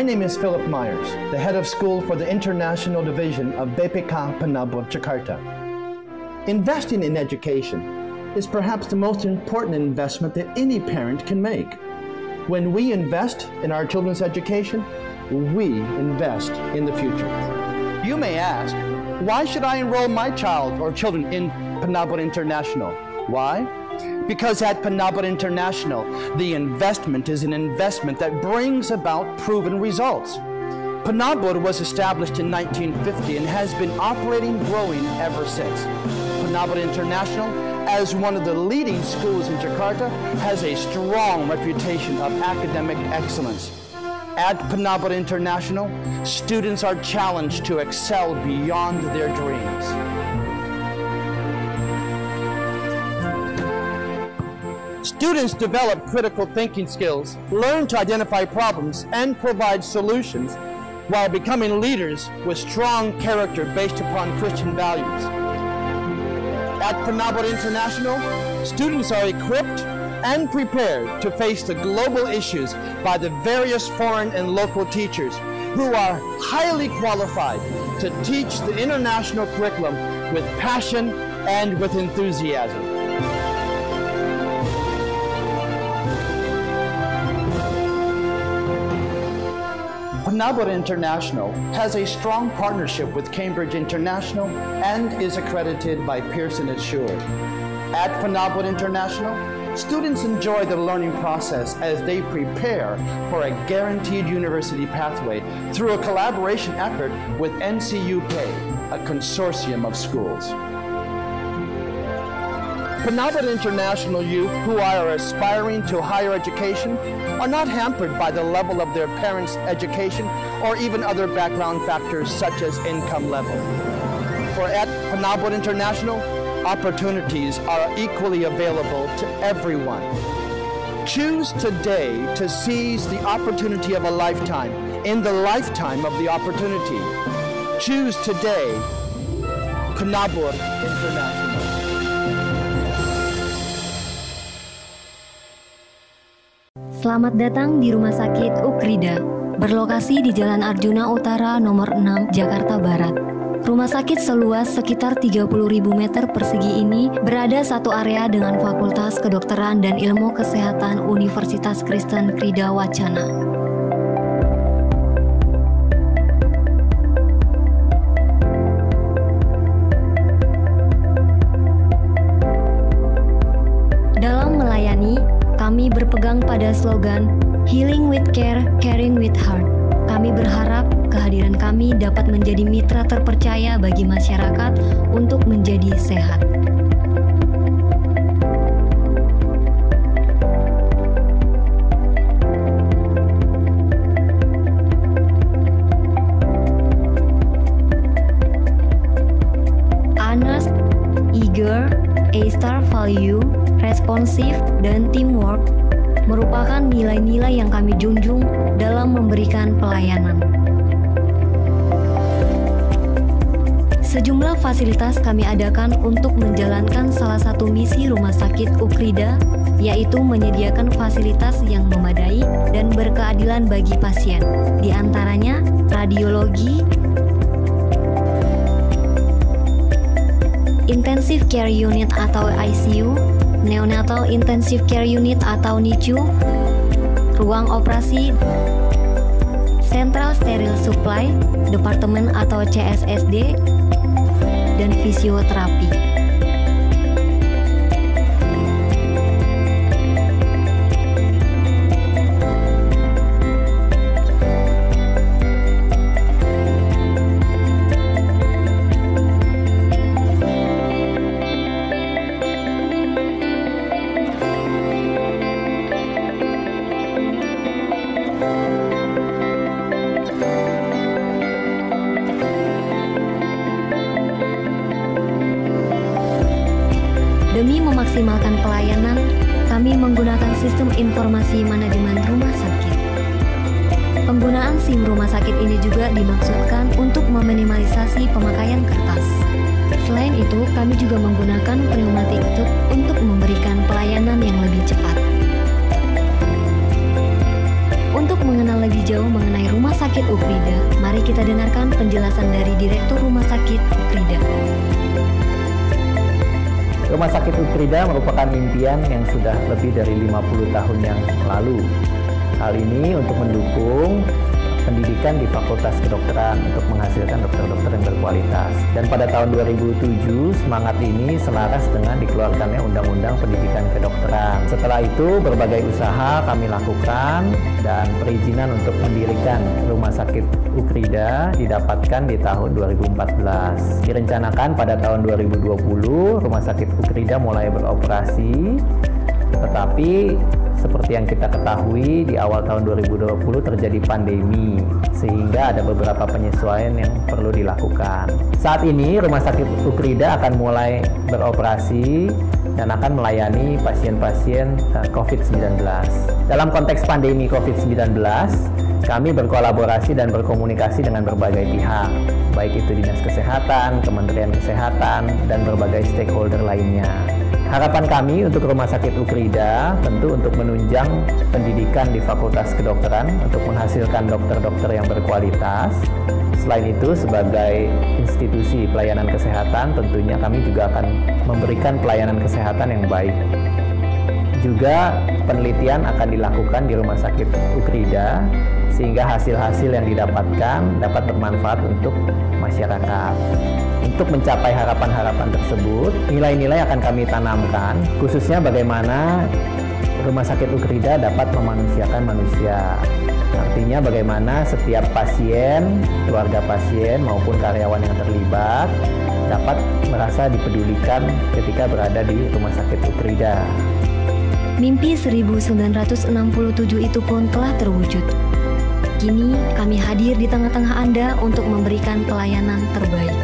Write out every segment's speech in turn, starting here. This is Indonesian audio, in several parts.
My name is Philip Myers, the head of school for the International Division of BPK Penabur, Jakarta. Investing in education is perhaps the most important investment that any parent can make. When we invest in our children's education, we invest in the future. You may ask, why should I enroll my child or children in Penabur International? Why? Because at Penabur International, the investment is an investment that brings about proven results. Penabur was established in 1950 and has been operating, growing ever since. Penabur International, as one of the leading schools in Jakarta, has a strong reputation of academic excellence. At Penabur International, students are challenged to excel beyond their dreams. Students develop critical thinking skills, learn to identify problems, and provide solutions while becoming leaders with strong character based upon Christian values. At Penabur International, students are equipped and prepared to face the global issues by the various foreign and local teachers who are highly qualified to teach the international curriculum with passion and with enthusiasm. Penabur International has a strong partnership with Cambridge International and is accredited by Pearson Assured. At Penabur International, students enjoy the learning process as they prepare for a guaranteed university pathway through a collaboration effort with NCUK, a consortium of schools. Penabur International youth who are aspiring to higher education are not hampered by the level of their parents' education or even other background factors such as income level. For at Penabur International, opportunities are equally available to everyone. Choose today to seize the opportunity of a lifetime in the lifetime of the opportunity. Choose today, Penabur International. Selamat datang di Rumah Sakit Ukrida, berlokasi di Jalan Arjuna Utara nomor 6, Jakarta Barat. Rumah sakit seluas sekitar 30.000 meter persegi ini berada satu area dengan Fakultas Kedokteran dan Ilmu Kesehatan Universitas Kristen Krida Wacana. Dalam melayani, kami berpegang pada slogan Healing with Care, Caring with Heart. Kami berharap kehadiran kami dapat menjadi mitra terpercaya bagi masyarakat untuk menjadi sehat. Honest, eager, A-star value, responsif, dan teamwork merupakan nilai-nilai yang kami junjung dalam memberikan pelayanan. Sejumlah fasilitas kami adakan untuk menjalankan salah satu misi Rumah Sakit Ukrida, yaitu menyediakan fasilitas yang memadai dan berkeadilan bagi pasien, di antaranya radiologi, Intensive Care Unit atau ICU, Neonatal Intensive Care Unit atau NICU, ruang operasi, Central Sterile Supply, Departemen atau CSSD, dan fisioterapi. Demi memaksimalkan pelayanan, kami menggunakan sistem informasi manajemen rumah sakit. Penggunaan SIM rumah sakit ini juga dimaksudkan untuk meminimalisasi pemakaian kertas. Selain itu, kami juga menggunakan pneumatic tube untuk memberikan pelayanan yang lebih cepat. Untuk Untuk mengenal lebih jauh mengenai Rumah Sakit Ukrida, mari kita dengarkan penjelasan dari Direktur Rumah Sakit Ukrida. Rumah Sakit Ukrida merupakan impian yang sudah lebih dari 50 tahun yang lalu. Hal ini untuk mendukung pendidikan di Fakultas Kedokteran untuk menghasilkan dokter-dokter yang berkualitas. Dan pada tahun 2007, semangat ini selaras dengan dikeluarkannya Undang-Undang Pendidikan Kedokteran. Setelah itu, berbagai usaha kami lakukan dan perizinan untuk mendirikan Rumah Sakit Ukrida didapatkan di tahun 2014. Direncanakan pada tahun 2020, Rumah Sakit Ukrida mulai beroperasi, tetapi seperti yang kita ketahui, di awal tahun 2020 terjadi pandemi, sehingga ada beberapa penyesuaian yang perlu dilakukan. Saat ini, Rumah Sakit Ukrida akan mulai beroperasi dan akan melayani pasien-pasien COVID-19. Dalam konteks pandemi COVID-19, kami berkolaborasi dan berkomunikasi dengan berbagai pihak, baik itu Dinas Kesehatan, Kementerian Kesehatan, dan berbagai stakeholder lainnya. Harapan kami untuk Rumah Sakit Ukrida tentu untuk menunjang pendidikan di Fakultas Kedokteran untuk menghasilkan dokter-dokter yang berkualitas. Selain itu, sebagai institusi pelayanan kesehatan, tentunya kami juga akan memberikan pelayanan kesehatan yang baik. Juga penelitian akan dilakukan di Rumah Sakit Ukrida, sehingga hasil-hasil yang didapatkan dapat bermanfaat untuk masyarakat. Untuk mencapai harapan-harapan tersebut, nilai-nilai akan kami tanamkan, khususnya bagaimana Rumah Sakit Ukrida dapat memanusiakan manusia. Artinya bagaimana setiap pasien, keluarga pasien maupun karyawan yang terlibat dapat merasa dipedulikan ketika berada di Rumah Sakit Ukrida. Mimpi 1967 itu pun telah terwujud. Kini kami hadir di tengah-tengah Anda untuk memberikan pelayanan terbaik.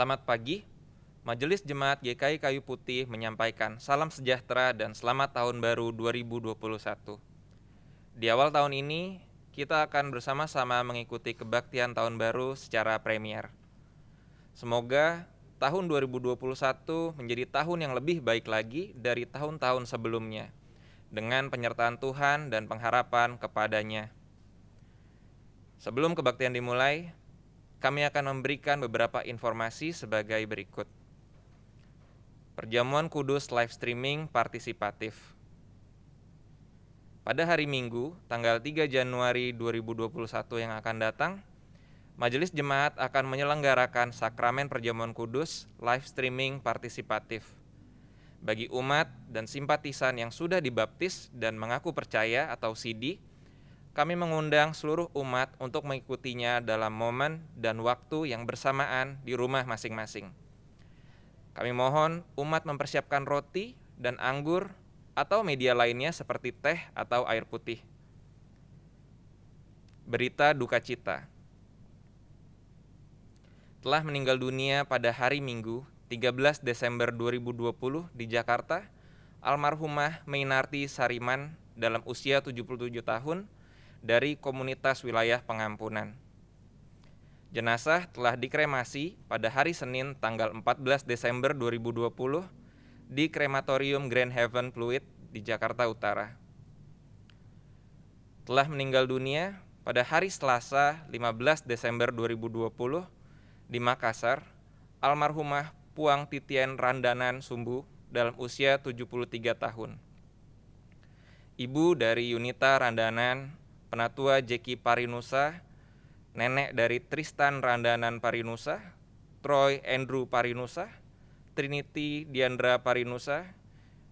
Selamat pagi, Majelis Jemaat GKI Kayu Putih menyampaikan salam sejahtera dan selamat tahun baru 2021. Di awal tahun ini, kita akan bersama-sama mengikuti kebaktian tahun baru secara premier. Semoga tahun 2021 menjadi tahun yang lebih baik lagi dari tahun-tahun sebelumnya, dengan penyertaan Tuhan dan pengharapan kepadanya. Sebelum kebaktian dimulai, kami akan memberikan beberapa informasi sebagai berikut. Perjamuan Kudus live streaming partisipatif. Pada hari Minggu, tanggal 3 Januari 2021 yang akan datang, Majelis Jemaat akan menyelenggarakan Sakramen Perjamuan Kudus live streaming partisipatif. Bagi umat dan simpatisan yang sudah dibaptis dan mengaku percaya atau CD, kami mengundang seluruh umat untuk mengikutinya dalam momen dan waktu yang bersamaan di rumah masing-masing. Kami mohon umat mempersiapkan roti dan anggur atau media lainnya seperti teh atau air putih. Berita duka cita. Telah meninggal dunia pada hari Minggu, 13 Desember 2020 di Jakarta, almarhumah Mainarti Sariman dalam usia 77 tahun dari komunitas wilayah pengampunan. Jenazah telah dikremasi pada hari Senin tanggal 14 Desember 2020 di Krematorium Grand Haven Pluit di Jakarta Utara. Telah meninggal dunia pada hari Selasa 15 Desember 2020 di Makassar, almarhumah Puang Titian Randanan Sumbu dalam usia 73 tahun. Ibu dari Yunita Randanan, penatua Jeki Parinusa, nenek dari Tristan Randanan Parinusa, Troy Andrew Parinusa, Trinity Diandra Parinusa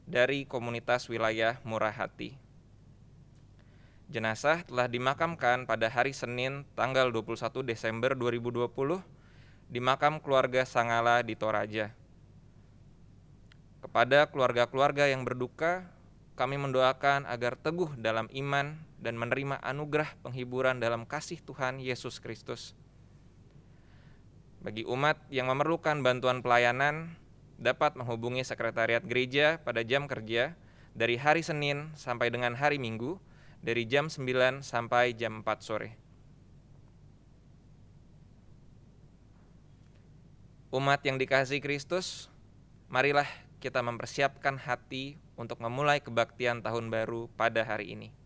dari komunitas wilayah Murah Hati. Jenazah telah dimakamkan pada hari Senin tanggal 21 Desember 2020 di makam keluarga Sangala di Toraja. Kepada keluarga-keluarga yang berduka, kami mendoakan agar teguh dalam iman dan menerima anugerah penghiburan dalam kasih Tuhan Yesus Kristus. Bagi umat yang memerlukan bantuan pelayanan, dapat menghubungi Sekretariat Gereja pada jam kerja dari hari Senin sampai dengan hari Minggu, dari jam 9 sampai jam 4 sore. Umat yang dikasihi Kristus, marilah kita mempersiapkan hati untuk memulai kebaktian tahun baru pada hari ini.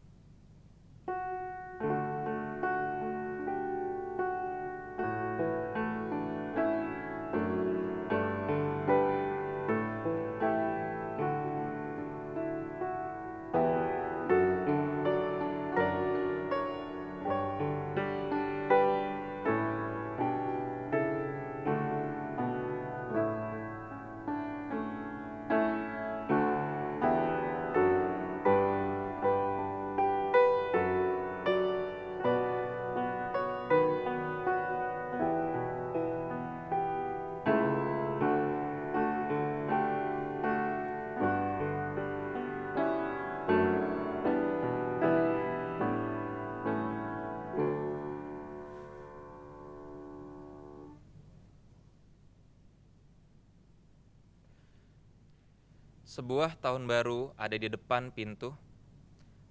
Sebuah tahun baru ada di depan pintu.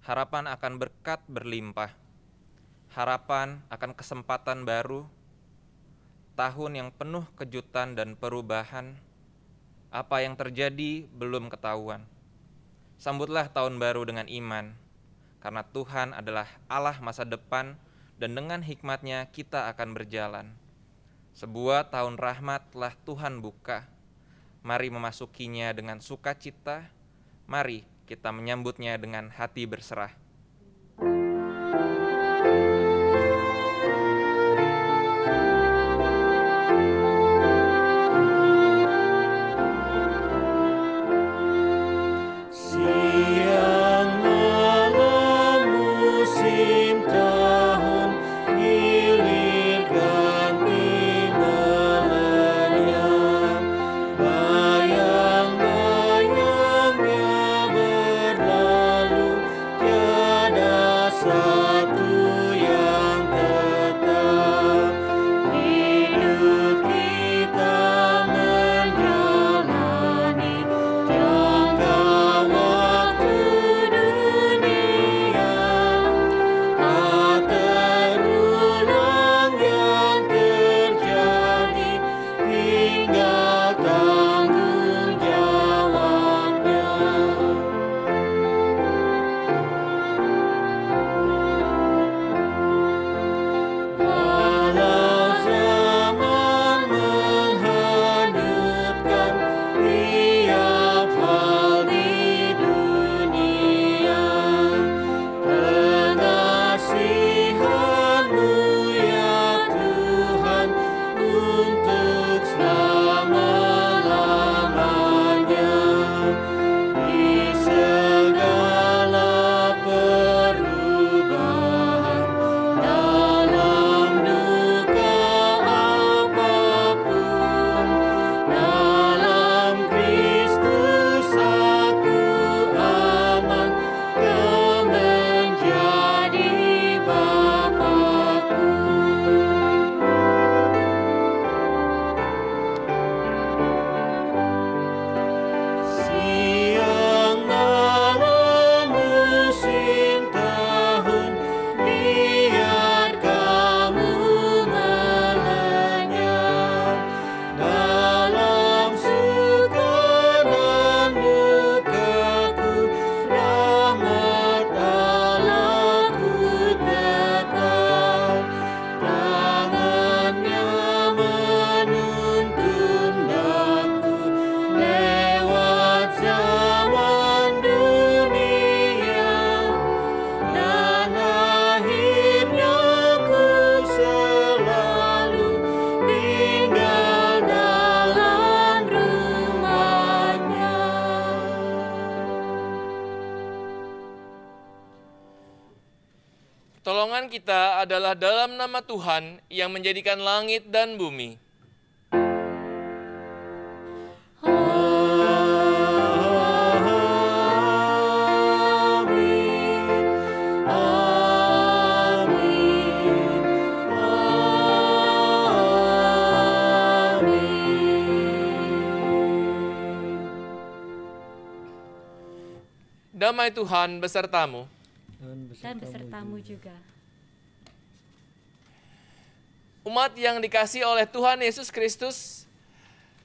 Harapan akan berkat berlimpah. Harapan akan kesempatan baru. Tahun yang penuh kejutan dan perubahan. Apa yang terjadi belum ketahuan. Sambutlah tahun baru dengan iman, karena Tuhan adalah Allah masa depan dan dengan hikmat-Nya kita akan berjalan. Sebuah tahun rahmat telah Tuhan buka. Mari memasukinya dengan sukacita, mari kita menyambutnya dengan hati berserah. Bayang-bayangnya berlalu. Pertolongan kita adalah dalam nama Tuhan yang menjadikan langit dan bumi. Damai Tuhan besertamu. Dan besertamu juga. Umat yang dikasihi oleh Tuhan Yesus Kristus,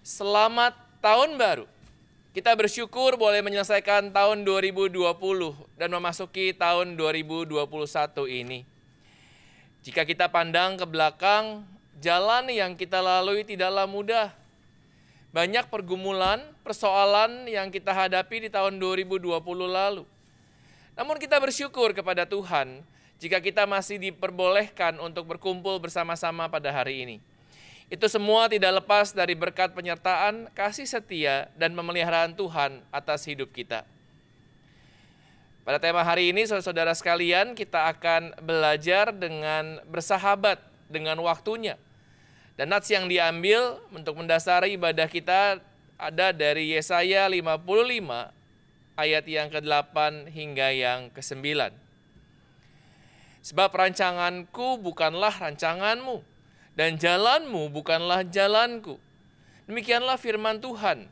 selamat tahun baru. Kita bersyukur boleh menyelesaikan tahun 2020 dan memasuki tahun 2021 ini. Jika kita pandang ke belakang, jalan yang kita lalui tidaklah mudah. Banyak pergumulan, persoalan yang kita hadapi di tahun 2020 lalu. Namun kita bersyukur kepada Tuhan jika kita masih diperbolehkan untuk berkumpul bersama-sama pada hari ini. Itu semua tidak lepas dari berkat penyertaan, kasih setia, dan pemeliharaan Tuhan atas hidup kita. Pada tema hari ini, saudara-saudara sekalian, kita akan belajar dengan bersahabat dengan waktunya. Dan nats yang diambil untuk mendasari ibadah kita ada dari Yesaya 55 ayat yang ke-8 hingga yang ke-9. Sebab rancanganku bukanlah rancanganmu, dan jalanmu bukanlah jalanku. Demikianlah firman Tuhan,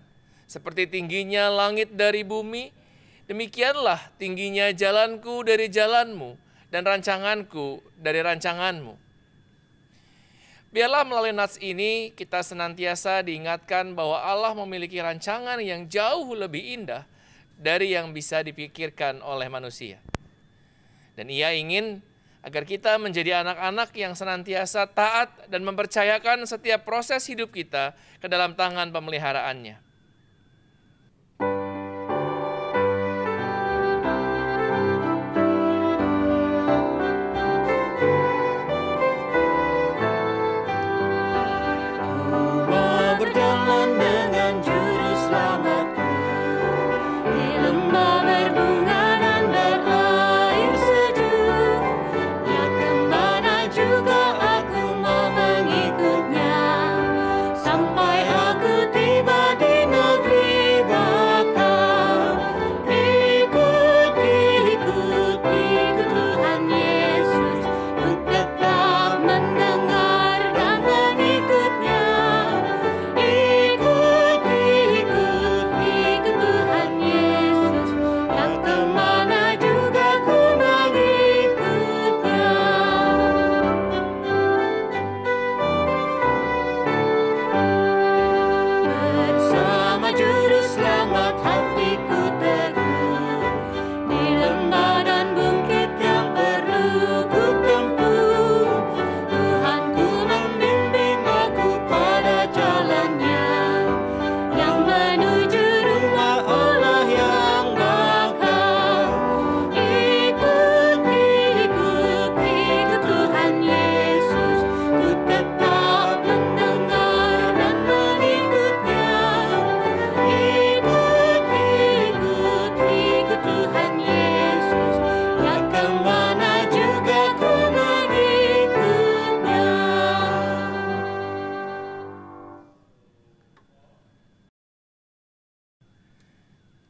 seperti tingginya langit dari bumi, demikianlah tingginya jalanku dari jalanmu, dan rancanganku dari rancanganmu. Biarlah melalui nats ini kita senantiasa diingatkan bahwa Allah memiliki rancangan yang jauh lebih indah dari yang bisa dipikirkan oleh manusia. Dan Ia ingin agar kita menjadi anak-anak yang senantiasa taat dan mempercayakan setiap proses hidup kita ke dalam tangan pemeliharaannya.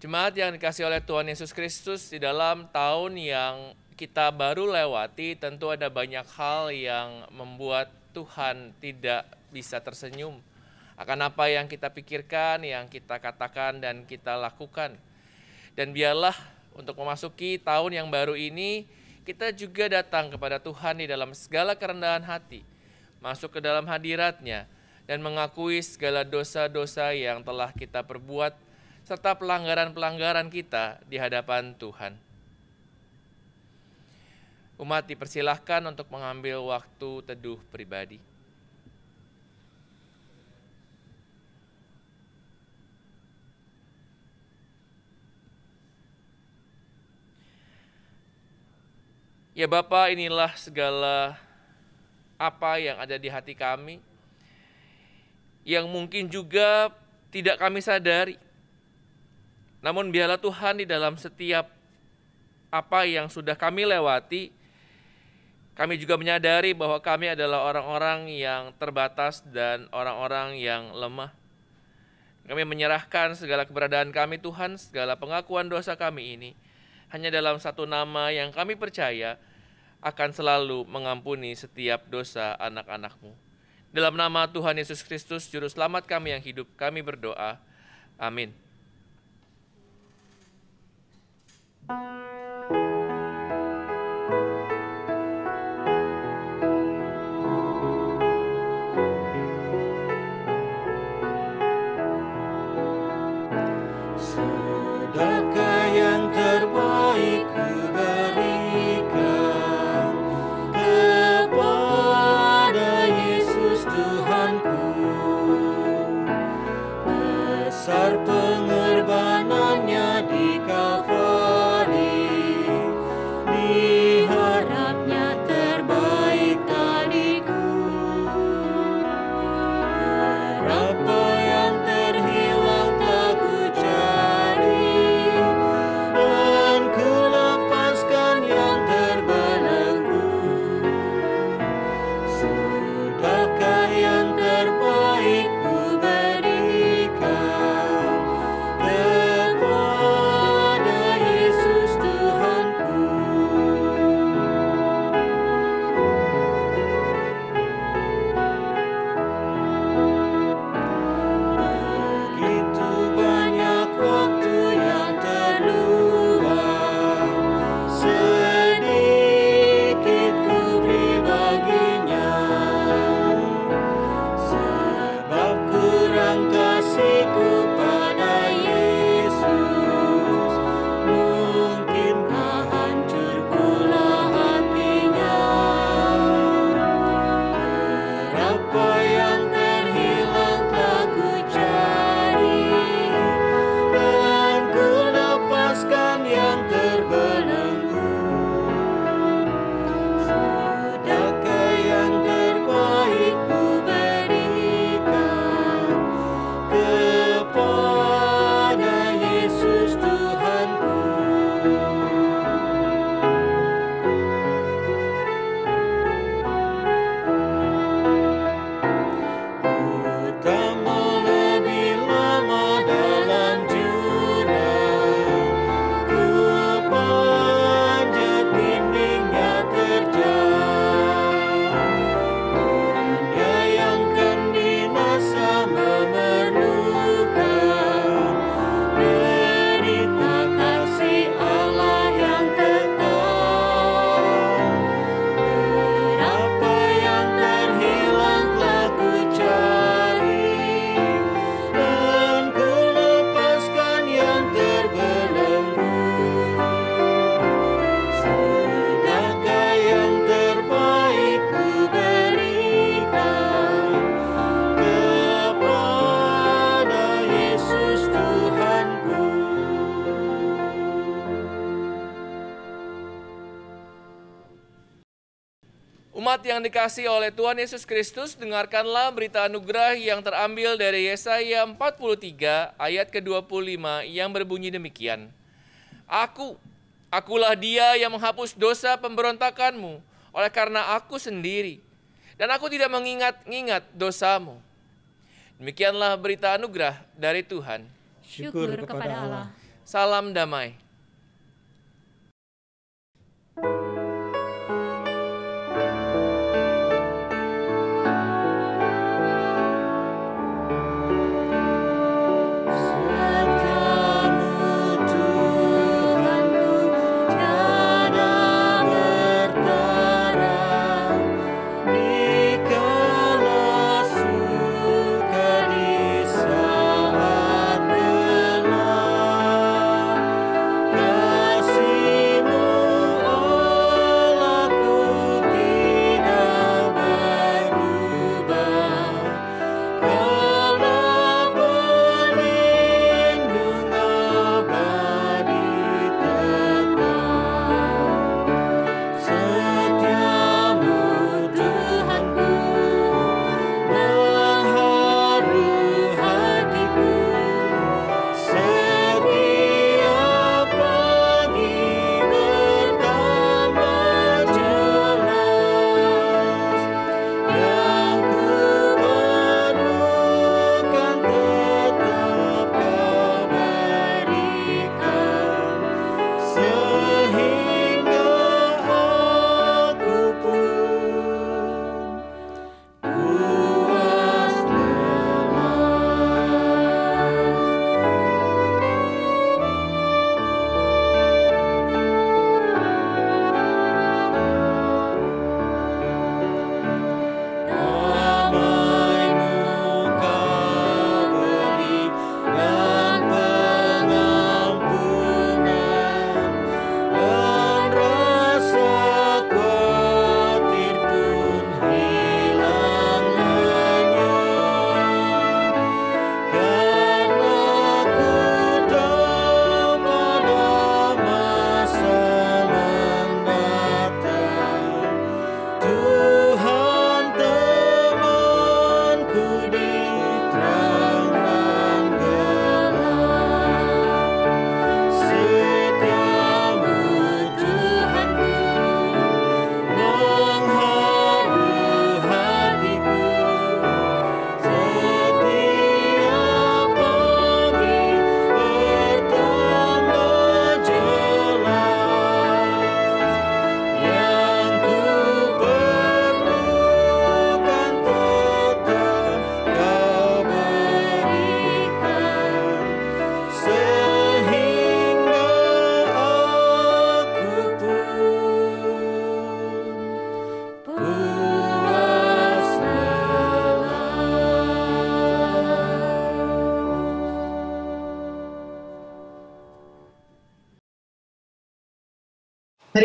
Jemaat yang dikasihi oleh Tuhan Yesus Kristus, di dalam tahun yang kita baru lewati, tentu ada banyak hal yang membuat Tuhan tidak bisa tersenyum akan apa yang kita pikirkan, yang kita katakan, dan kita lakukan. Dan biarlah untuk memasuki tahun yang baru ini, kita juga datang kepada Tuhan di dalam segala kerendahan hati, masuk ke dalam hadirat-Nya, dan mengakui segala dosa-dosa yang telah kita perbuat, serta pelanggaran-pelanggaran kita di hadapan Tuhan. Umat dipersilahkan untuk mengambil waktu teduh pribadi. Ya Bapa, inilah segala apa yang ada di hati kami, yang mungkin juga tidak kami sadari. Namun biarlah Tuhan di dalam setiap apa yang sudah kami lewati, Kami juga menyadari bahwa kami adalah orang-orang yang terbatas dan orang-orang yang lemah. Kami menyerahkan segala keberadaan kami Tuhan, segala pengakuan dosa kami ini, hanya dalam satu nama yang kami percaya akan selalu mengampuni setiap dosa anak-anak-Mu. Dalam nama Tuhan Yesus Kristus, Juru Selamat kami yang hidup, kami berdoa. Amin. Sedekah yang terbaik ku berikan kepada Yesus Tuhanku. Besar pengorbanannya di Kalvari, diharapnya terbaik tadiku. Berapa yang terhilang telah ku cari, dan ku lepaskan yang terbelenggu. Sedekah yang terbaik ku berikan kepada Yesus Tuhanku. Begitu banyak waktu yang terluang, sedikit ku beri baginya. Sebab kurang kasihku pada Yesus, mungkinkah hancur pula hatinya. Berapa yang terhilang telah ku cari, dan ku lepaskan yang terbelenggu. Sedekah yang terbaik ku berikan kepada Yesus Tuhanku. Ku tak mau lebih lama dalam jurang, ku panjat dindingnya terjang. Dunia yang kan binasa memerlukan derita kasih Allah yang kekal. Berapa yang terhilang telah ku cari, dan ku lepaskan yang terbelenggu. Sedekah yang terbaik ku berikan kepada Yesus Tuhanku. Umat yang dikasihi oleh Tuhan Yesus Kristus, dengarkanlah berita anugerah yang terambil dari Yesaya 43 ayat ke-25 yang berbunyi demikian. Akulah dia yang menghapus dosa pemberontakanmu oleh karena aku sendiri, dan aku tidak mengingat-ingat dosamu. Demikianlah berita anugerah dari Tuhan. Syukur kepada Allah. Salam damai. Setiamu Tuhanku tiada bertara, dikala suka di saat gelap.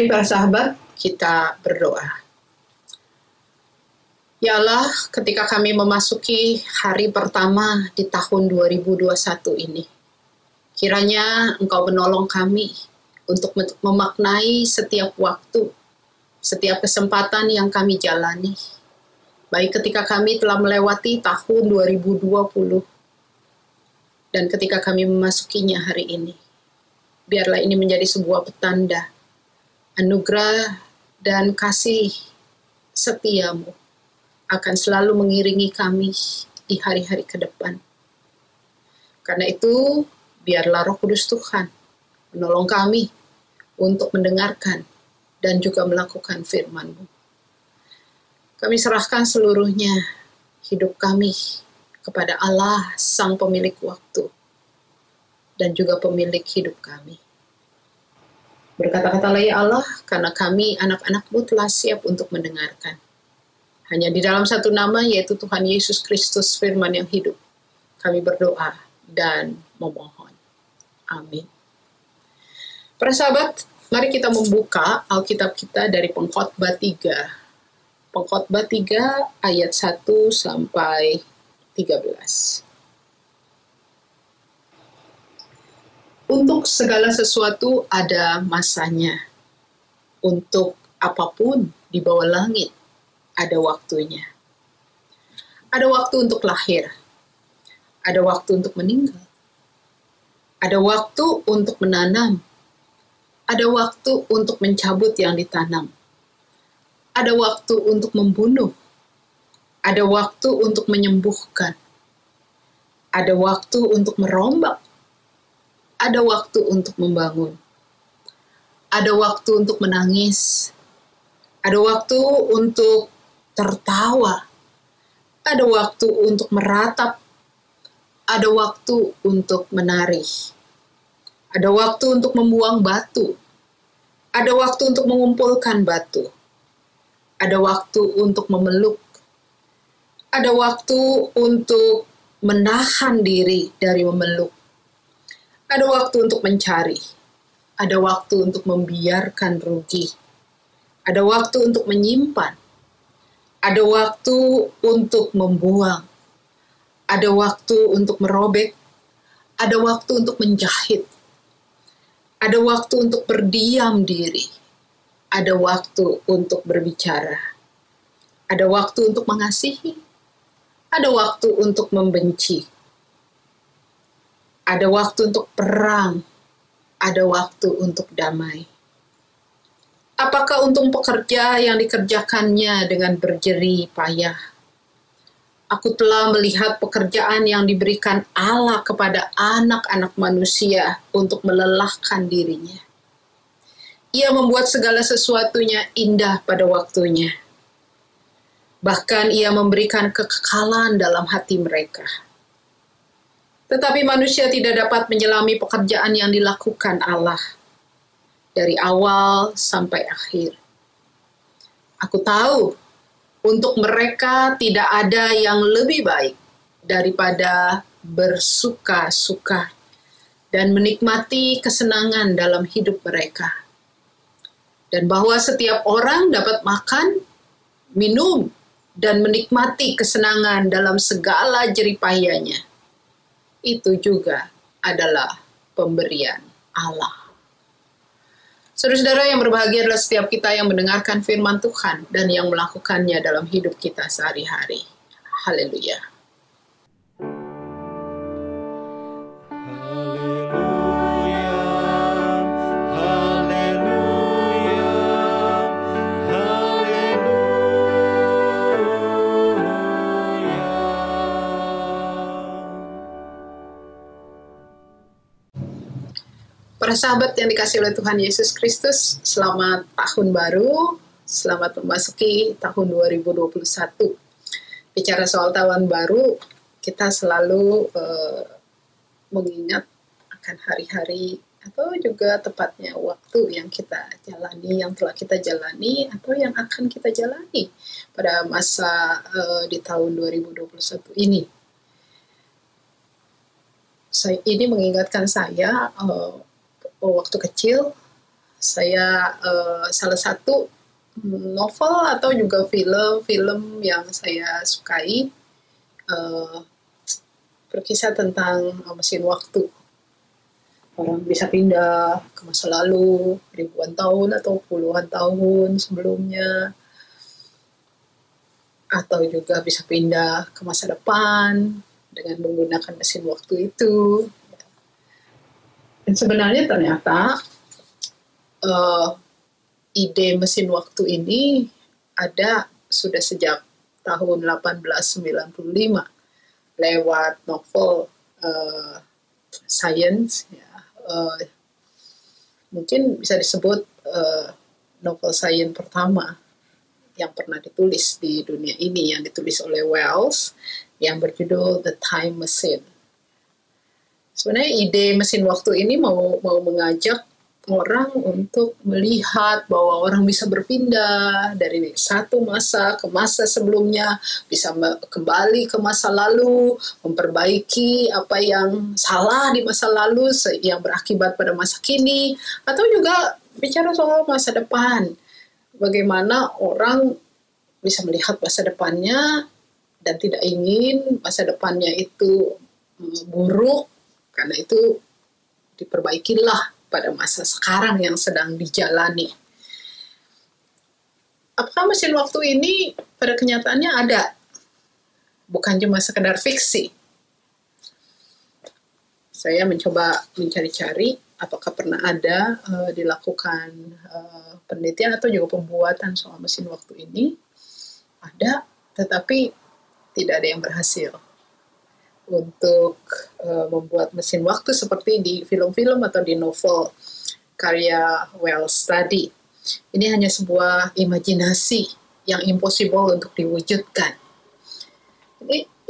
Mari para sahabat, kita berdoa. Ya Allah, ketika kami memasuki hari pertama di tahun 2021 ini, kiranya Engkau menolong kami untuk memaknai setiap waktu, setiap kesempatan yang kami jalani. Baik ketika kami telah melewati tahun 2020, dan ketika kami memasukinya hari ini. Biarlah ini menjadi sebuah petanda, anugerah dan kasih setiamu akan selalu mengiringi kami di hari-hari ke depan. Karena itu, biarlah Roh Kudus Tuhan menolong kami untuk mendengarkan dan juga melakukan firman-Mu. Kami serahkan seluruhnya hidup kami kepada Allah, Sang Pemilik waktu, dan juga pemilik hidup kami. Berkata-katalah ya Allah, karena kami anak-anak-Mu telah siap untuk mendengarkan. Hanya di dalam satu nama, yaitu Tuhan Yesus Kristus, firman yang hidup, kami berdoa dan memohon. Amin. Para sahabat, mari kita membuka Alkitab kita dari Pengkhotbah 3. Pengkhotbah 3 ayat 1 sampai 13. Untuk segala sesuatu ada masanya. Untuk apapun di bawah langit ada waktunya. Ada waktu untuk lahir. Ada waktu untuk meninggal. Ada waktu untuk menanam. Ada waktu untuk mencabut yang ditanam. Ada waktu untuk membunuh. Ada waktu untuk menyembuhkan. Ada waktu untuk merombak. Ada waktu untuk membangun. Ada waktu untuk menangis. Ada waktu untuk tertawa. Ada waktu untuk meratap. Ada waktu untuk menari. Ada waktu untuk membuang batu. Ada waktu untuk mengumpulkan batu. Ada waktu untuk memeluk. Ada waktu untuk menahan diri dari memeluk. Ada waktu untuk mencari. Ada waktu untuk membiarkan rugi. Ada waktu untuk menyimpan. Ada waktu untuk membuang. Ada waktu untuk merobek. Ada waktu untuk menjahit. Ada waktu untuk berdiam diri. Ada waktu untuk berbicara. Ada waktu untuk mengasihi. Ada waktu untuk membenci. Ada waktu untuk perang. Ada waktu untuk damai. Apakah untung pekerja yang dikerjakannya dengan berjerih payah? Aku telah melihat pekerjaan yang diberikan Allah kepada anak-anak manusia untuk melelahkan dirinya. Ia membuat segala sesuatunya indah pada waktunya. Bahkan ia memberikan kekekalan dalam hati mereka. Tetapi manusia tidak dapat menyelami pekerjaan yang dilakukan Allah dari awal sampai akhir. Aku tahu untuk mereka tidak ada yang lebih baik daripada bersuka-suka dan menikmati kesenangan dalam hidup mereka. Dan bahwa setiap orang dapat makan, minum, dan menikmati kesenangan dalam segala jeripayanya. Itu juga adalah pemberian Allah. Saudara-saudara yang berbahagia adalah setiap kita yang mendengarkan firman Tuhan dan yang melakukannya dalam hidup kita sehari-hari. Haleluya. Para sahabat yang dikasihi oleh Tuhan Yesus Kristus, selamat tahun baru, selamat memasuki tahun 2021. Bicara soal tahun baru, kita selalu mengingat akan hari-hari atau juga tepatnya waktu yang kita jalani, yang telah kita jalani atau yang akan kita jalani pada masa di tahun 2021 ini. Ini mengingatkan saya waktu kecil, Saya salah satu novel atau juga film yang saya sukai berkisah tentang mesin waktu. Orang bisa pindah ke masa lalu ribuan tahun atau puluhan tahun sebelumnya, atau juga bisa pindah ke masa depan dengan menggunakan mesin waktu itu. Dan sebenarnya ternyata ide mesin waktu ini ada sudah sejak tahun 1895 lewat novel science, ya. Mungkin bisa disebut novel science pertama yang pernah ditulis di dunia ini, yang ditulis oleh Wells, yang berjudul The Time Machine. Sebenarnya ide mesin waktu ini mau mengajak orang untuk melihat bahwa orang bisa berpindah dari satu masa ke masa sebelumnya, bisa kembali ke masa lalu, memperbaiki apa yang salah di masa lalu yang berakibat pada masa kini, atau juga bicara soal masa depan. Bagaimana orang bisa melihat masa depannya dan tidak ingin masa depannya itu buruk, karena itu diperbaikilah pada masa sekarang yang sedang dijalani. Apakah mesin waktu ini pada kenyataannya ada? Bukan cuma sekedar fiksi. Saya mencoba mencari-cari apakah pernah ada dilakukan penelitian atau juga pembuatan soal mesin waktu ini. Ada, tetapi tidak ada yang berhasil untuk membuat mesin waktu seperti di film-film atau di novel karya Wells tadi. Ini hanya sebuah imajinasi yang impossible untuk diwujudkan.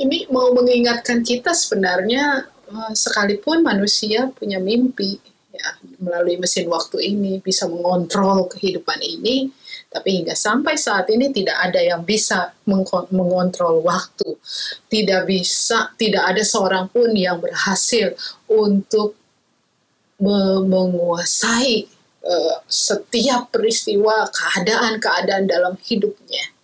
Ini mau mengingatkan kita sebenarnya sekalipun manusia punya mimpi, ya, melalui mesin waktu ini bisa mengontrol kehidupan ini, tapi hingga sampai saat ini tidak ada yang bisa mengontrol waktu. Tidak ada seorang pun yang berhasil untuk menguasai setiap peristiwa, keadaan-keadaan dalam hidupnya.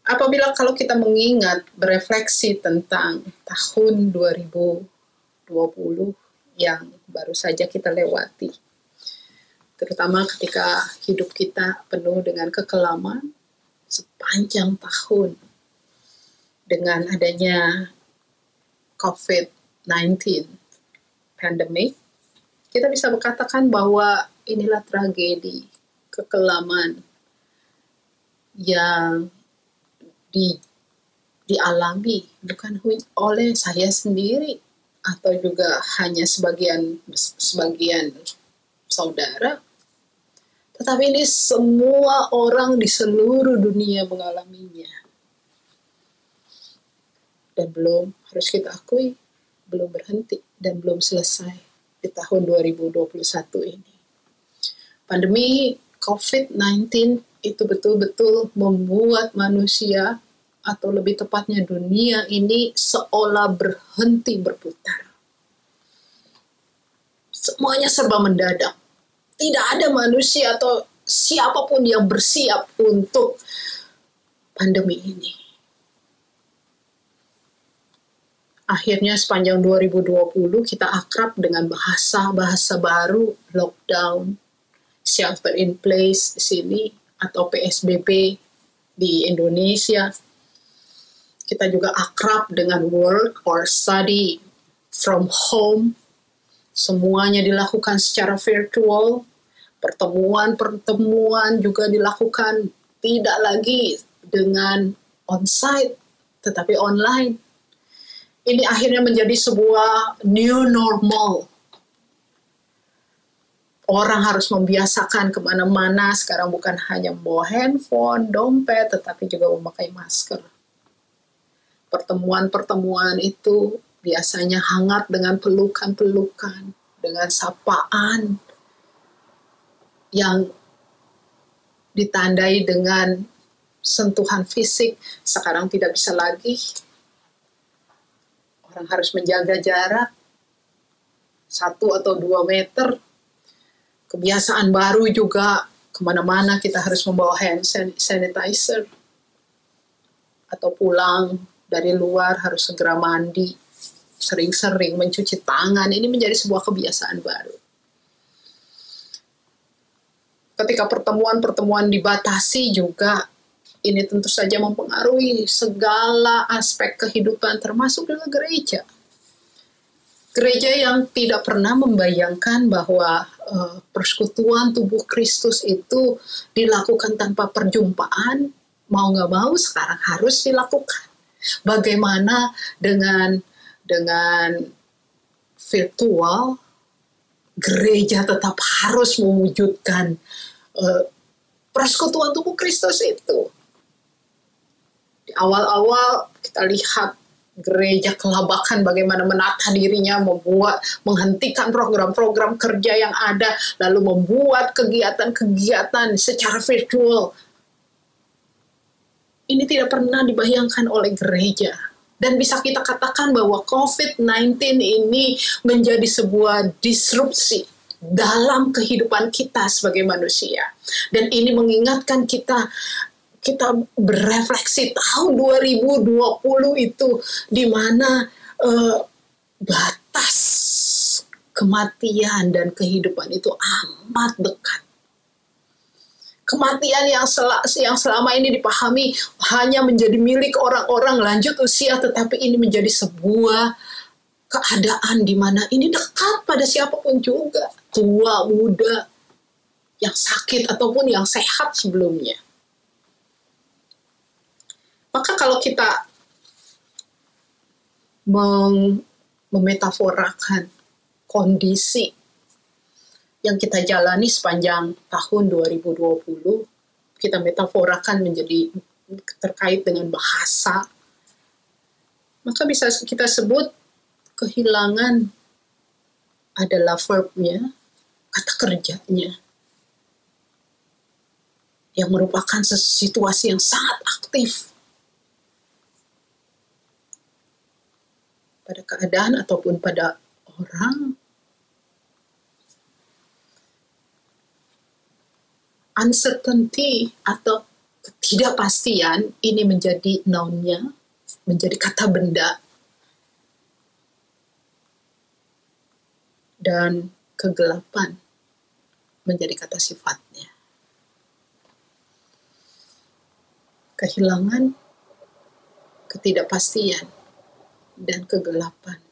Apabila kalau kita mengingat, berefleksi tentang tahun 2020 yang baru saja kita lewati, terutama ketika hidup kita penuh dengan kekelaman sepanjang tahun dengan adanya COVID-19 pandemic, kita bisa berkatakan bahwa inilah tragedi kekelaman yang dialami bukan oleh saya sendiri atau juga hanya sebagian saudara, tetapi ini semua orang di seluruh dunia mengalaminya. Dan belum, harus kita akui, belum berhenti dan belum selesai di tahun 2021 ini. Pandemi COVID-19 itu betul-betul membuat manusia, atau lebih tepatnya dunia ini, seolah berhenti berputar. Semuanya serba mendadak. Tidak ada manusia atau siapapun yang bersiap untuk pandemi ini. Akhirnya sepanjang 2020 kita akrab dengan bahasa baru, lockdown, shelter in place di sini, atau PSBB di Indonesia. Kita juga akrab dengan work or study from home. Semuanya dilakukan secara virtual. Pertemuan juga dilakukan tidak lagi dengan on-site, tetapi online. Ini akhirnya menjadi sebuah new normal. Orang harus membiasakan kemana-mana sekarang bukan hanya membawa handphone, dompet, tetapi juga memakai masker. Pertemuan-pertemuan itu biasanya hangat dengan pelukan-pelukan, dengan sapaan yang ditandai dengan sentuhan fisik. Sekarang tidak bisa lagi. Orang harus menjaga jarak 1 atau 2 meter. Kebiasaan baru juga, kemana-mana kita harus membawa hand sanitizer. Atau pulang dari luar harus segera mandi, sering-sering mencuci tangan. Ini menjadi sebuah kebiasaan baru. Ketika pertemuan-pertemuan dibatasi juga, ini tentu saja mempengaruhi segala aspek kehidupan, termasuk juga gereja. Gereja yang tidak pernah membayangkan bahwa persekutuan tubuh Kristus itu dilakukan tanpa perjumpaan, mau nggak mau sekarang harus dilakukan. Bagaimana dengan virtual, gereja tetap harus mewujudkan persekutuan tubuh Kristus itu. Di awal-awal kita lihat gereja kelabakan bagaimana menata dirinya, menghentikan program-program kerja yang ada, lalu membuat kegiatan-kegiatan secara virtual. Ini tidak pernah dibayangkan oleh gereja. Dan bisa kita katakan bahwa COVID-19 ini menjadi sebuah disrupsi dalam kehidupan kita sebagai manusia. Dan ini mengingatkan kita berefleksi tahun 2020 itu di mana batas kematian dan kehidupan itu amat dekat. Kematian yang selama ini dipahami hanya menjadi milik orang-orang lanjut usia, tetapi ini menjadi sebuah keadaan di mana ini dekat pada siapapun juga, tua, muda, yang sakit ataupun yang sehat sebelumnya. Maka kalau kita memetaforakan kondisi yang kita jalani sepanjang tahun 2020, kita metaforakan menjadi terkait dengan bahasa, maka bisa kita sebut kehilangan adalah verbnya, kata kerjanya, yang merupakan situasi yang sangat aktif pada keadaan ataupun pada orang. Uncertainty atau ketidakpastian ini menjadi noun-nya, menjadi kata benda. Dan kegelapan menjadi kata sifatnya. Kehilangan, ketidakpastian, dan kegelapan.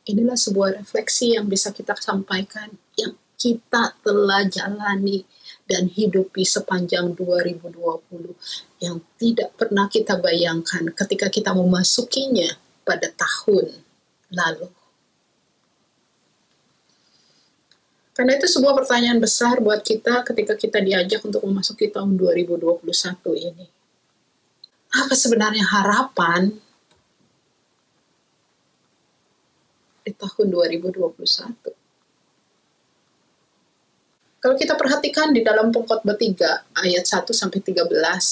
Inilah sebuah refleksi yang bisa kita sampaikan, yang kita telah jalani dan hidupi sepanjang 2020, yang tidak pernah kita bayangkan ketika kita memasukinya pada tahun lalu. Karena itu sebuah pertanyaan besar buat kita ketika kita diajak untuk memasuki tahun 2021 ini. Apa sebenarnya harapan di tahun 2021? Kalau kita perhatikan di dalam Pengkhotbah 3 ayat 1-13,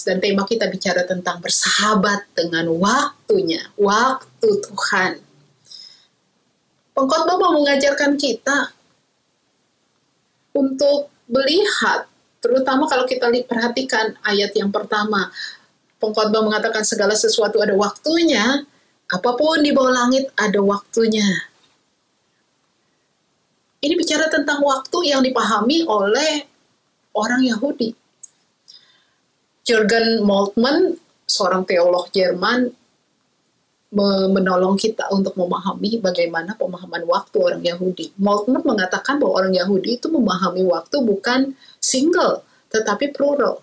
dan tema kita bicara tentang bersahabat dengan waktunya, waktu Tuhan. Pengkhotbah mau mengajarkan kita untuk melihat, terutama kalau kita perhatikan ayat yang pertama, Pengkhotbah mengatakan segala sesuatu ada waktunya, apapun di bawah langit ada waktunya. Ini bicara tentang waktu yang dipahami oleh orang Yahudi. Jürgen Moltmann, seorang teolog Jerman, menolong kita untuk memahami bagaimana pemahaman waktu orang Yahudi. Moltmann mengatakan bahwa orang Yahudi itu memahami waktu bukan single, tetapi plural.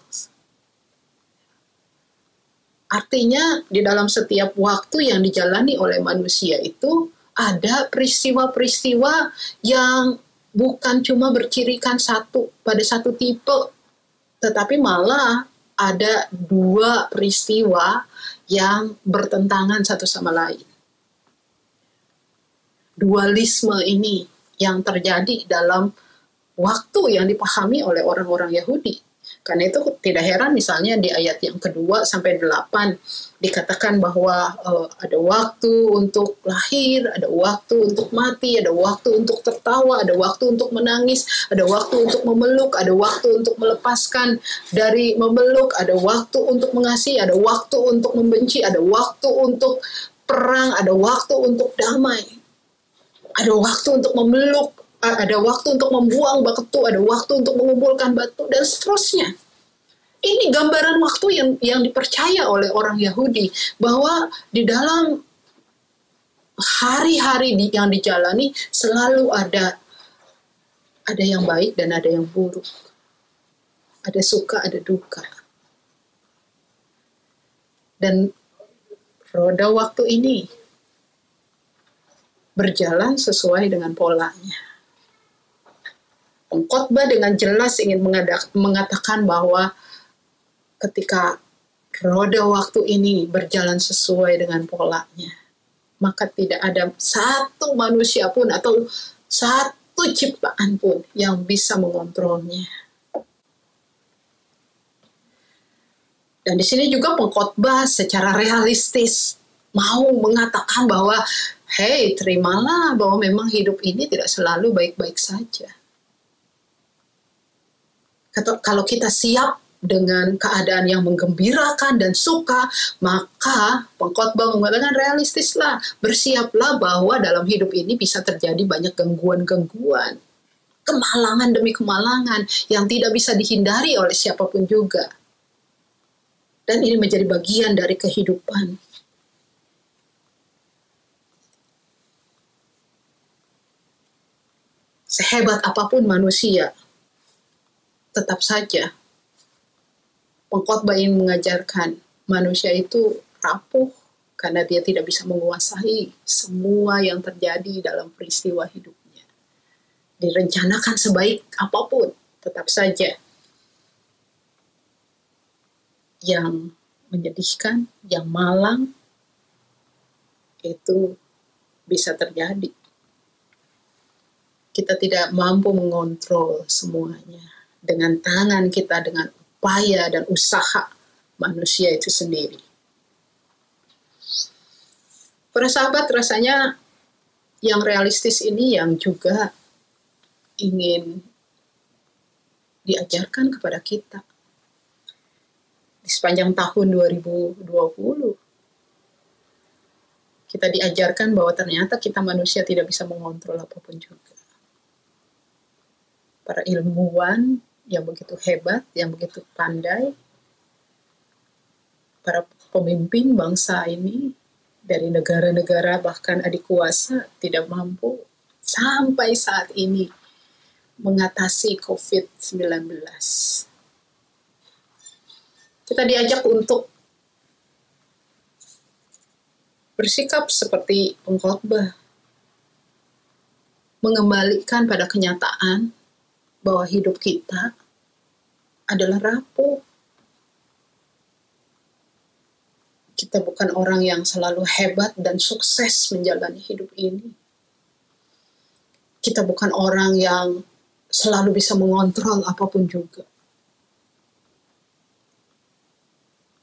Artinya, di dalam setiap waktu yang dijalani oleh manusia itu, ada peristiwa-peristiwa yang bukan cuma bercirikan pada satu tipe, tetapi malah ada dua peristiwa yang bertentangan satu sama lain. Dualisme ini yang terjadi dalam waktu yang dipahami oleh orang-orang Yahudi. Karena itu tidak heran misalnya di ayat yang kedua sampai 8 dikatakan bahwa ada waktu untuk lahir, ada waktu untuk mati, ada waktu untuk tertawa, ada waktu untuk menangis, ada waktu untuk memeluk, ada waktu untuk melepaskan dari memeluk, ada waktu untuk mengasihi, ada waktu untuk membenci, ada waktu untuk perang, ada waktu untuk damai, ada waktu untuk memeluk, ada waktu untuk membuang batu, ada waktu untuk mengumpulkan batu, dan seterusnya. Ini gambaran waktu yang dipercaya oleh orang Yahudi, bahwa di dalam hari-hari yang dijalani selalu ada yang baik dan ada yang buruk. Ada suka, ada duka. Dan roda waktu ini berjalan sesuai dengan polanya. Pengkhotbah dengan jelas ingin mengatakan bahwa ketika roda waktu ini berjalan sesuai dengan polanya, maka tidak ada satu manusia pun atau satu ciptaan pun yang bisa mengontrolnya. Dan di sini juga pengkhotbah secara realistis mau mengatakan bahwa, hey, terimalah bahwa memang hidup ini tidak selalu baik-baik saja. Kalau kita siap dengan keadaan yang menggembirakan dan suka, maka pengkhotbah mengatakan realistislah, bersiaplah bahwa dalam hidup ini bisa terjadi banyak gangguan-gangguan, kemalangan demi kemalangan yang tidak bisa dihindari oleh siapapun juga. Dan ini menjadi bagian dari kehidupan. Sehebat apapun manusia, tetap saja pengkhotbah ingin mengajarkan manusia itu rapuh karena dia tidak bisa menguasai semua yang terjadi dalam peristiwa hidupnya. Direncanakan sebaik apapun, tetap saja yang menyedihkan, yang malang, itu bisa terjadi. Kita tidak mampu mengontrol semuanya. Dengan tangan kita, dengan upaya dan usaha manusia itu sendiri. Para sahabat, rasanya yang realistis ini yang juga ingin diajarkan kepada kita. Di sepanjang tahun 2020, kita diajarkan bahwa ternyata kita manusia tidak bisa mengontrol apapun juga. Para ilmuwan yang begitu hebat, yang begitu pandai, para pemimpin bangsa ini dari negara-negara bahkan adik kuasa tidak mampu sampai saat ini mengatasi COVID-19. Kita diajak untuk bersikap seperti pengkhotbah, mengembalikan pada kenyataan bahwa hidup kita adalah rapuh. Kita bukan orang yang selalu hebat dan sukses menjalani hidup ini. Kita bukan orang yang selalu bisa mengontrol apapun juga.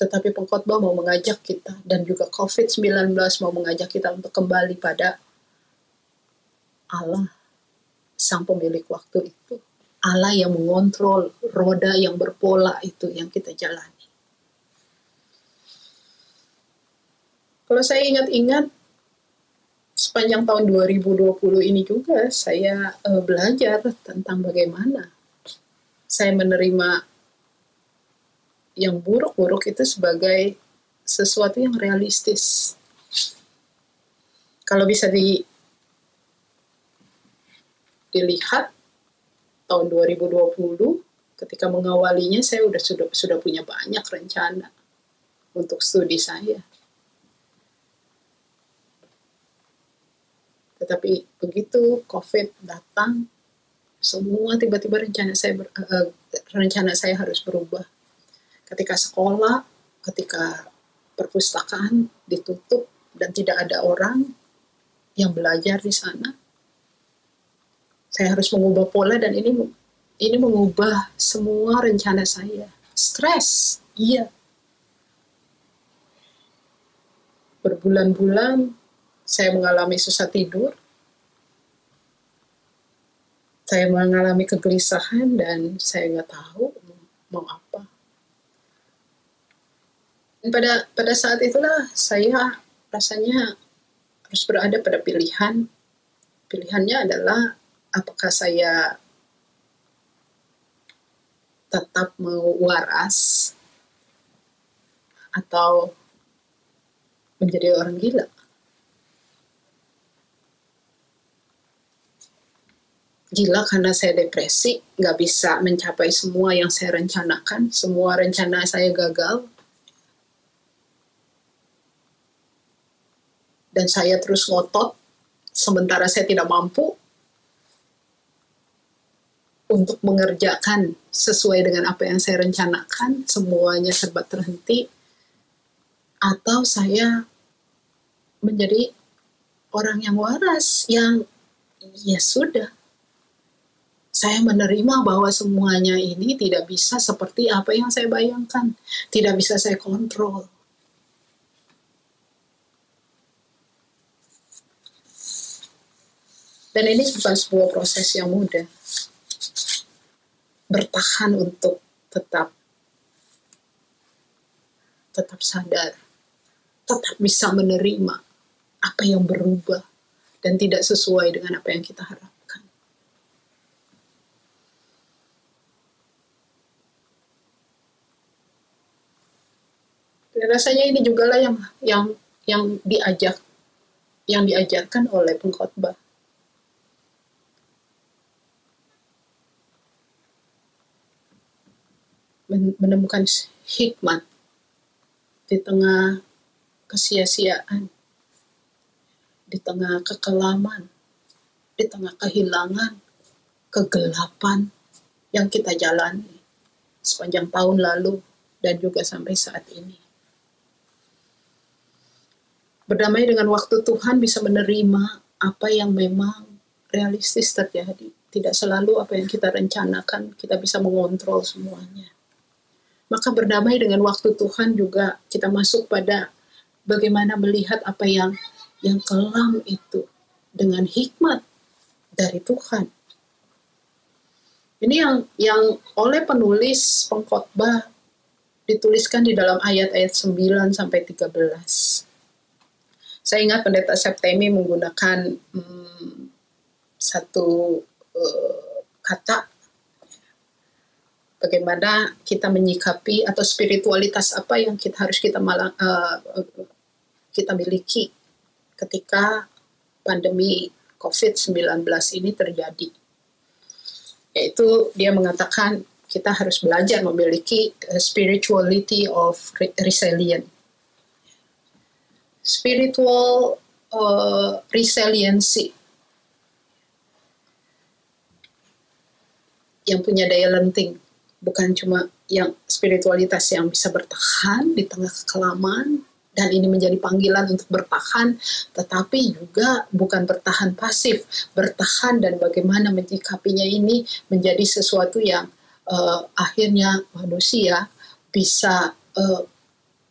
Tetapi pengkhotbah mau mengajak kita, dan juga COVID-19 mau mengajak kita untuk kembali pada Allah, sang pemilik waktu itu. Allah yang mengontrol roda yang berpola itu yang kita jalani. Kalau saya ingat-ingat, sepanjang tahun 2020 ini juga saya belajar tentang bagaimana saya menerima yang buruk-buruk itu sebagai sesuatu yang realistis. Kalau bisa dilihat, tahun 2020 ketika mengawalinya saya sudah punya banyak rencana untuk studi saya. Tetapi begitu COVID datang, semua tiba-tiba rencana saya harus berubah. Ketika sekolah, ketika perpustakaan ditutup dan tidak ada orang yang belajar di sana, saya harus mengubah pola, dan ini ini mengubah semua rencana saya. Stres, iya. Berbulan-bulan saya mengalami susah tidur. Saya mengalami kegelisahan dan saya nggak tahu mau apa. Dan pada saat itulah saya rasanya harus berada pada pilihan. Pilihannya adalah apakah saya tetap mau waras atau menjadi orang gila. Gila karena saya depresi, nggak bisa mencapai semua yang saya rencanakan, semua rencana saya gagal. Dan saya terus ngotot, sementara saya tidak mampu untuk mengerjakan sesuai dengan apa yang saya rencanakan, semuanya serba terhenti. Atau saya menjadi orang yang waras, yang ya sudah, saya menerima bahwa semuanya ini tidak bisa seperti apa yang saya bayangkan, tidak bisa saya kontrol. Dan ini bukan sebuah proses yang mudah. Bertahan untuk tetap sadar, tetap bisa menerima apa yang berubah dan tidak sesuai dengan apa yang kita harapkan. Dan rasanya ini juga lah yang diajarkan oleh pengkhotbah. Menemukan hikmat di tengah kesia-siaan, di tengah kekelaman, di tengah kehilangan, kegelapan yang kita jalani sepanjang tahun lalu dan juga sampai saat ini. Berdamai dengan waktu Tuhan bisa menerima apa yang memang realistis terjadi. Tidak selalu apa yang kita rencanakan kita bisa mengontrol semuanya. Maka berdamai dengan waktu Tuhan juga kita masuk pada bagaimana melihat apa yang kelam itu dengan hikmat dari Tuhan. Ini yang oleh penulis pengkhotbah dituliskan di dalam ayat-ayat 9 sampai 13. Saya ingat Pendeta Septemi menggunakan satu kata bagaimana kita menyikapi atau spiritualitas apa yang kita miliki ketika pandemi COVID-19 ini terjadi. Yaitu dia mengatakan kita harus belajar memiliki spirituality of resilient. Spiritual resiliency yang punya daya lenting. Bukan cuma yang spiritualitas yang bisa bertahan di tengah kekelaman, dan ini menjadi panggilan untuk bertahan, tetapi juga bukan bertahan pasif, bertahan dan bagaimana menyikapinya ini menjadi sesuatu yang akhirnya manusia bisa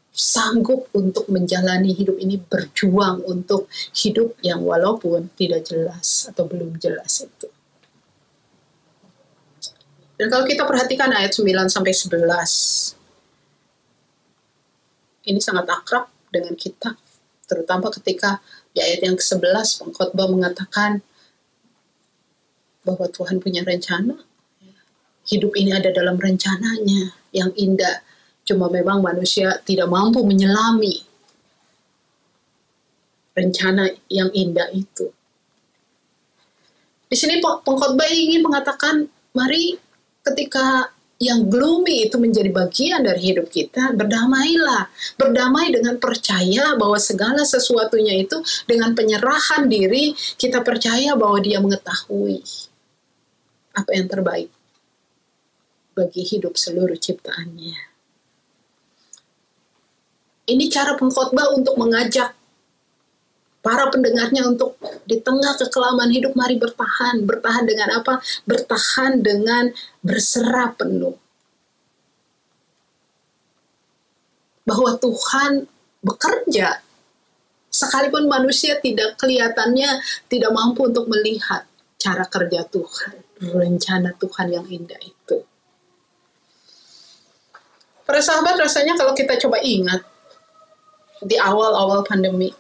sanggup untuk menjalani hidup ini, berjuang untuk hidup yang walaupun tidak jelas atau belum jelas itu. Dan kalau kita perhatikan ayat 9 sampai 11, ini sangat akrab dengan kita, terutama ketika di ayat yang ke-11 pengkhotbah mengatakan bahwa Tuhan punya rencana. Hidup ini ada dalam rencananya yang indah, cuma memang manusia tidak mampu menyelami rencana yang indah itu. Di sini pengkhotbah ingin mengatakan, mari ketika yang gloomy itu menjadi bagian dari hidup kita, berdamailah. Berdamai dengan percaya bahwa segala sesuatunya itu dengan penyerahan diri, kita percaya bahwa Dia mengetahui apa yang terbaik bagi hidup seluruh ciptaannya. Ini cara pengkhotbah untuk mengajak para pendengarnya untuk di tengah kekelaman hidup, mari bertahan. Bertahan dengan apa? Bertahan dengan berserah penuh. Bahwa Tuhan bekerja, sekalipun manusia kelihatannya tidak mampu untuk melihat cara kerja Tuhan, rencana Tuhan yang indah itu. Para sahabat, rasanya kalau kita coba ingat, di awal-awal pandemi,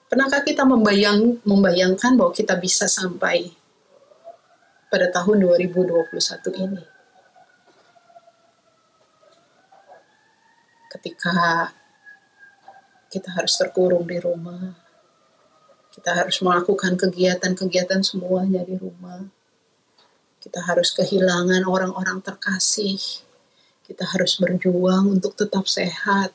pernahkah kita membayangkan bahwa kita bisa sampai pada tahun 2021 ini? Ketika kita harus terkurung di rumah, kita harus melakukan kegiatan-kegiatan semuanya di rumah, kita harus kehilangan orang-orang terkasih, kita harus berjuang untuk tetap sehat,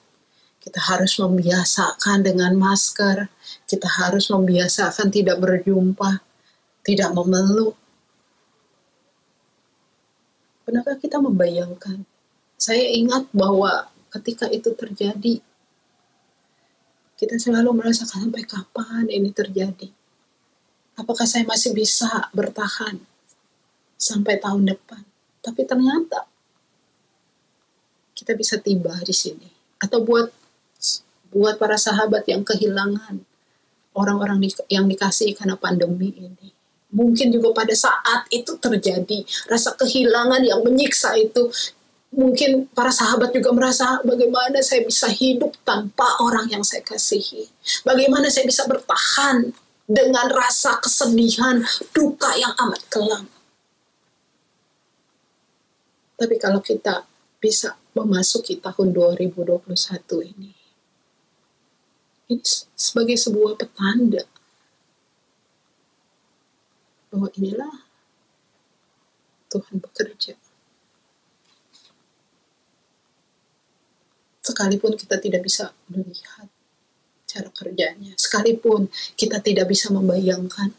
kita harus membiasakan dengan masker, kita harus membiasakan tidak berjumpa, tidak memeluk. Pernahkah kita membayangkan? Saya ingat bahwa ketika itu terjadi, kita selalu merasakan sampai kapan ini terjadi? Apakah saya masih bisa bertahan sampai tahun depan? Tapi ternyata kita bisa tiba di sini. Atau buat para sahabat yang kehilangan orang-orang yang dikasihi karena pandemi ini. Mungkin juga pada saat itu terjadi rasa kehilangan yang menyiksa itu. Mungkin para sahabat juga merasa bagaimana saya bisa hidup tanpa orang yang saya kasihi. Bagaimana saya bisa bertahan dengan rasa kesedihan, duka yang amat kelam. Tapi kalau kita bisa memasuki tahun 2021 ini sebagai sebuah petanda bahwa inilah Tuhan bekerja. Sekalipun kita tidak bisa melihat cara kerjanya, sekalipun kita tidak bisa membayangkan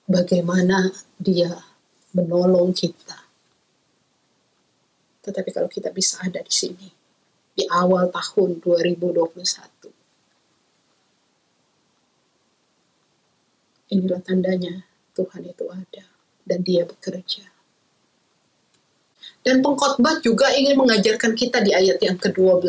bagaimana Dia menolong kita. Tetapi kalau kita bisa ada di sini, di awal tahun 2021, inilah tandanya Tuhan itu ada dan Dia bekerja. Dan pengkhotbah juga ingin mengajarkan kita di ayat yang ke-12,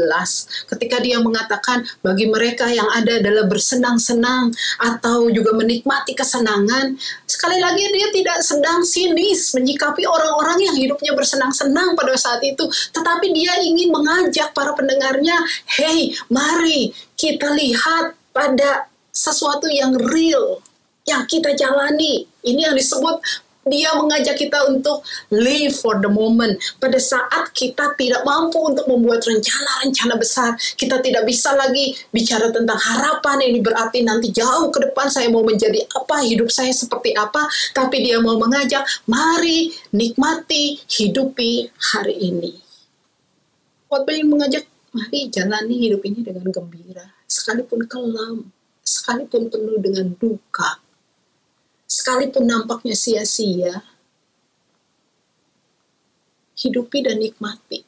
ketika dia mengatakan bagi mereka yang ada adalah bersenang-senang atau juga menikmati kesenangan. Sekali lagi dia tidak sedang sinis menyikapi orang-orang yang hidupnya bersenang-senang pada saat itu, tetapi dia ingin mengajak para pendengarnya, hey, mari kita lihat pada sesuatu yang real, yang kita jalani. Ini yang disebut dia mengajak kita untuk live for the moment. Pada saat kita tidak mampu untuk membuat rencana-rencana besar, kita tidak bisa lagi bicara tentang harapan, ini berarti nanti jauh ke depan saya mau menjadi apa, hidup saya seperti apa. Tapi dia mau mengajak, mari nikmati, hidupi hari ini. Khotbah yang mengajak, mari jalani hidup ini dengan gembira, sekalipun kelam, sekalipun penuh dengan duka, sekalipun nampaknya sia-sia, hidupi dan nikmati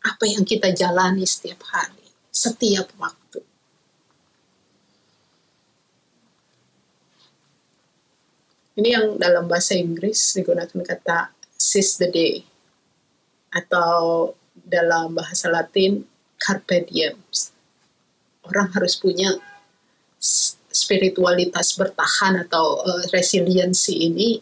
apa yang kita jalani setiap hari, setiap waktu. Ini yang dalam bahasa Inggris digunakan kata seize the day, atau dalam bahasa Latin carpe diem. Orang harus punya spiritualitas bertahan atau resiliensi ini,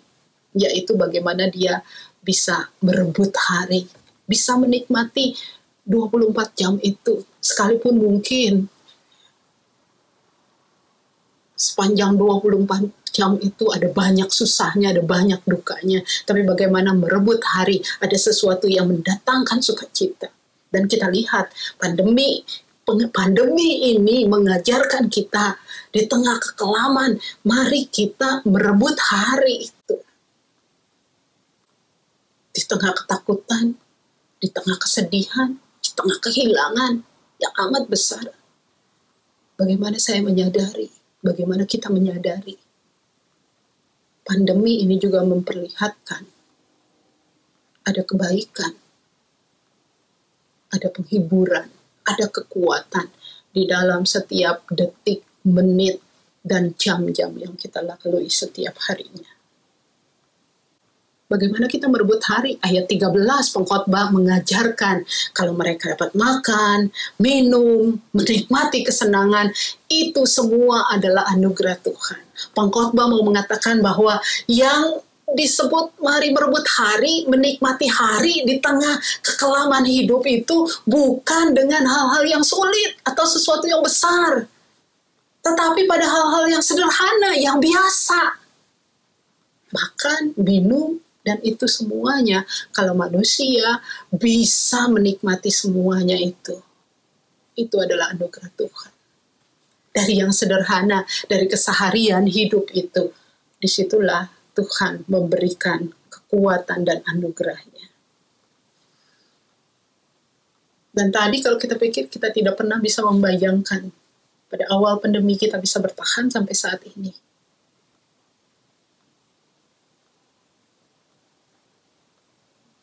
yaitu bagaimana dia bisa berebut hari, bisa menikmati 24 jam itu, sekalipun mungkin sepanjang 24 jam itu ada banyak susahnya, ada banyak dukanya, tapi bagaimana merebut hari, ada sesuatu yang mendatangkan sukacita. Dan kita lihat pandemi ini mengajarkan kita di tengah kekelaman, mari kita merebut hari itu. Di tengah ketakutan, di tengah kesedihan, di tengah kehilangan yang amat besar. Bagaimana saya menyadari, bagaimana kita menyadari, pandemi ini juga memperlihatkan ada kebaikan, ada penghiburan, ada kekuatan di dalam setiap detik, menit, dan jam-jam yang kita lalui setiap harinya. Bagaimana kita merebut hari? Ayat 13 pengkhotbah mengajarkan kalau mereka dapat makan, minum, menikmati kesenangan, itu semua adalah anugerah Tuhan. Pengkhotbah mau mengatakan bahwa yang disebut mari merebut hari, menikmati hari di tengah kekelaman hidup itu bukan dengan hal-hal yang sulit atau sesuatu yang besar, tetapi pada hal-hal yang sederhana, yang biasa. Makan, minum, dan itu semuanya, kalau manusia bisa menikmati semuanya itu adalah anugerah Tuhan. Dari yang sederhana, dari keseharian hidup itu, disitulah Tuhan memberikan kekuatan dan anugerahnya. Dan tadi kalau kita pikir, kita tidak pernah bisa membayangkan pada awal pandemi kita bisa bertahan sampai saat ini.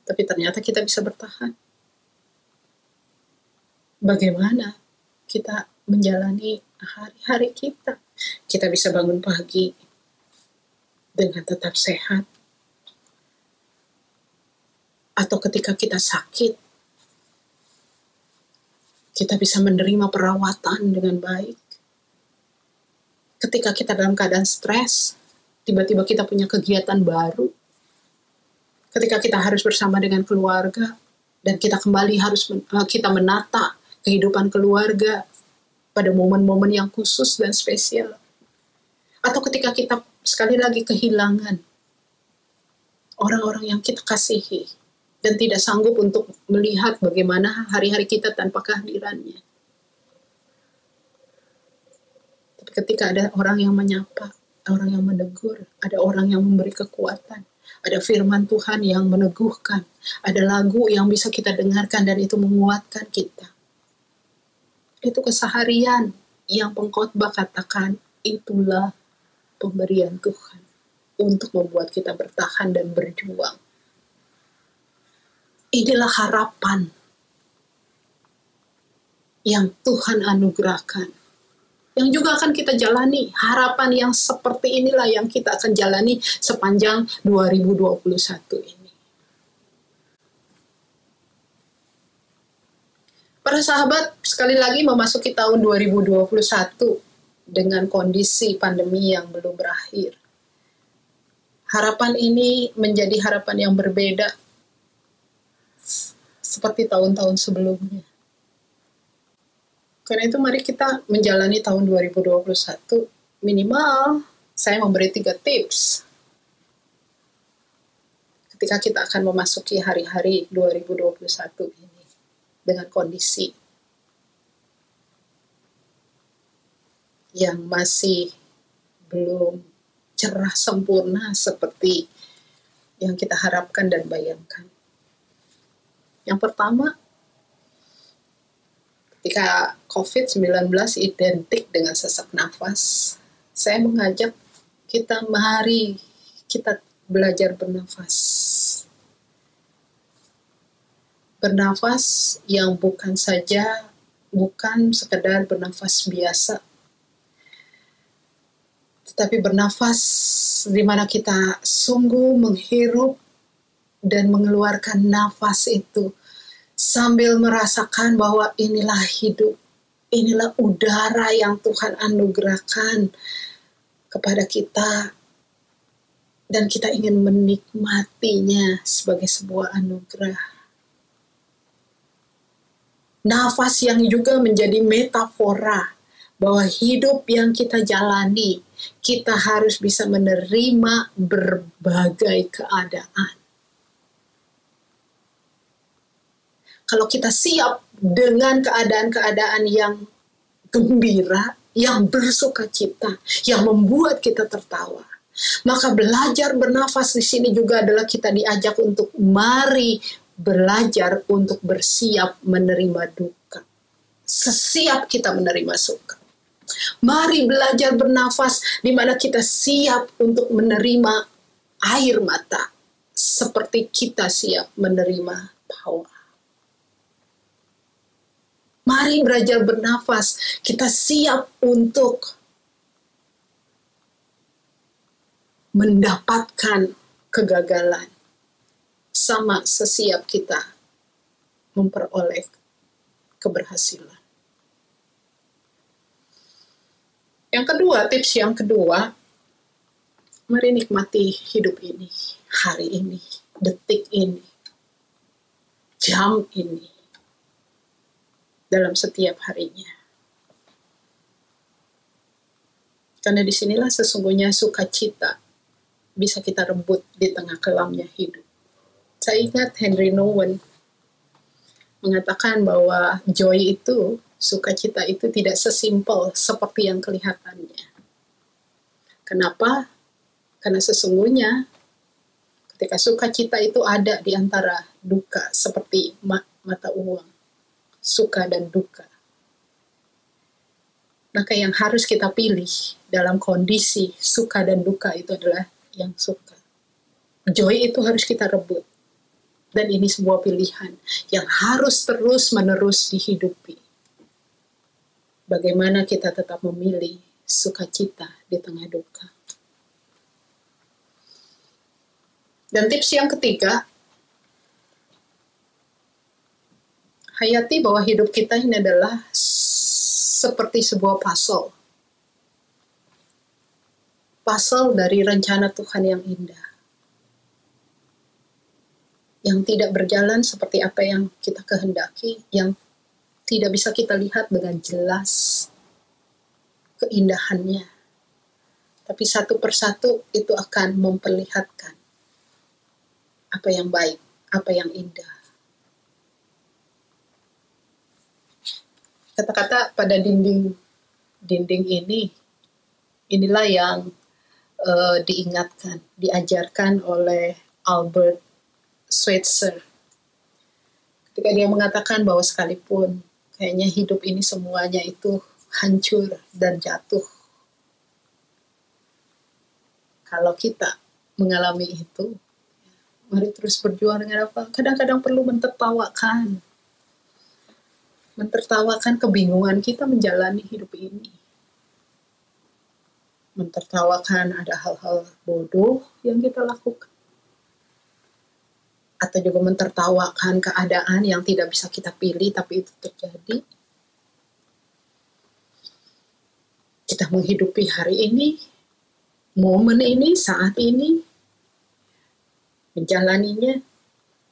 Tapi ternyata kita bisa bertahan. Bagaimana kita menjalani hari-hari kita? Kita bisa bangun pagi dengan tetap sehat. Atau ketika kita sakit, kita bisa menerima perawatan dengan baik. Ketika kita dalam keadaan stres, tiba-tiba kita punya kegiatan baru. Ketika kita harus bersama dengan keluarga, dan kita kembali harus kita menata kehidupan keluarga pada momen-momen yang khusus dan spesial. Atau ketika kita sekali lagi kehilangan orang-orang yang kita kasihi, dan tidak sanggup untuk melihat bagaimana hari-hari kita tanpa kehadirannya. Tapi ketika ada orang yang menyapa, orang yang menegur, ada orang yang memberi kekuatan, ada firman Tuhan yang meneguhkan, ada lagu yang bisa kita dengarkan dan itu menguatkan kita. Itu keseharian yang pengkhotbah katakan, itulah pemberian Tuhan untuk membuat kita bertahan dan berjuang. Inilah harapan yang Tuhan anugerahkan, yang juga akan kita jalani. Harapan yang seperti inilah yang kita akan jalani sepanjang 2021 ini. Para sahabat, sekali lagi memasuki tahun 2021 dengan kondisi pandemi yang belum berakhir. Harapan ini menjadi harapan yang berbeda seperti tahun-tahun sebelumnya. Karena itu mari kita menjalani tahun 2021, minimal saya memberi 3 tips. Ketika kita akan memasuki hari-hari 2021 ini dengan kondisi yang masih belum cerah sempurna seperti yang kita harapkan dan bayangkan. Yang pertama, ketika COVID-19 identik dengan sesak nafas, saya mengajak kita, mari kita belajar bernafas. Bernafas yang bukan sekedar bernafas biasa, tetapi bernafas di mana kita sungguh menghirup dan mengeluarkan nafas itu sambil merasakan bahwa inilah hidup, inilah udara yang Tuhan anugerahkan kepada kita, dan kita ingin menikmatinya sebagai sebuah anugerah. Nafas yang juga menjadi metafora bahwa hidup yang kita jalani, kita harus bisa menerima berbagai keadaan. Kalau kita siap dengan keadaan-keadaan yang gembira, yang bersukacita, yang membuat kita tertawa, maka belajar bernafas di sini juga adalah kita diajak untuk mari belajar untuk bersiap menerima duka. Sesiap kita menerima suka. Mari belajar bernafas di mana kita siap untuk menerima air mata, seperti kita siap menerima hawa. Mari belajar bernafas. Kita siap untuk mendapatkan kegagalan. Sama sesiap kita memperoleh keberhasilan. Yang kedua, tips yang kedua, mari nikmati hidup ini, hari ini, detik ini, jam ini, dalam setiap harinya. Karena disinilah sesungguhnya sukacita bisa kita rebut di tengah kelamnya hidup. Saya ingat Henry Nouwen mengatakan bahwa joy itu, sukacita itu tidak sesimpel seperti yang kelihatannya. Kenapa? Karena sesungguhnya ketika sukacita itu ada di antara duka, seperti mata uang, suka dan duka. Maka yang harus kita pilih dalam kondisi suka dan duka itu adalah yang suka. Joy itu harus kita rebut. Dan ini sebuah pilihan yang harus terus-menerus dihidupi. Bagaimana kita tetap memilih sukacita di tengah duka. Dan tips yang ketiga, hayati bahwa hidup kita ini adalah seperti sebuah puzzle. Puzzle dari rencana Tuhan yang indah. Yang tidak berjalan seperti apa yang kita kehendaki, yang tidak bisa kita lihat dengan jelas keindahannya. Tapi satu persatu itu akan memperlihatkan apa yang baik, apa yang indah. Kata-kata pada dinding ini, inilah yang diingatkan, diajarkan oleh Albert Schweitzer. Ketika dia mengatakan bahwa sekalipun kayaknya hidup ini semuanya itu hancur dan jatuh, kalau kita mengalami itu, mari terus berjuang dengan apa? Kadang-kadang perlu mentertawakan kebingungan kita menjalani hidup ini. Mentertawakan ada hal-hal bodoh yang kita lakukan. Atau juga mentertawakan keadaan yang tidak bisa kita pilih, tapi itu terjadi. Kita menghidupi hari ini, momen ini, saat ini, menjalaninya,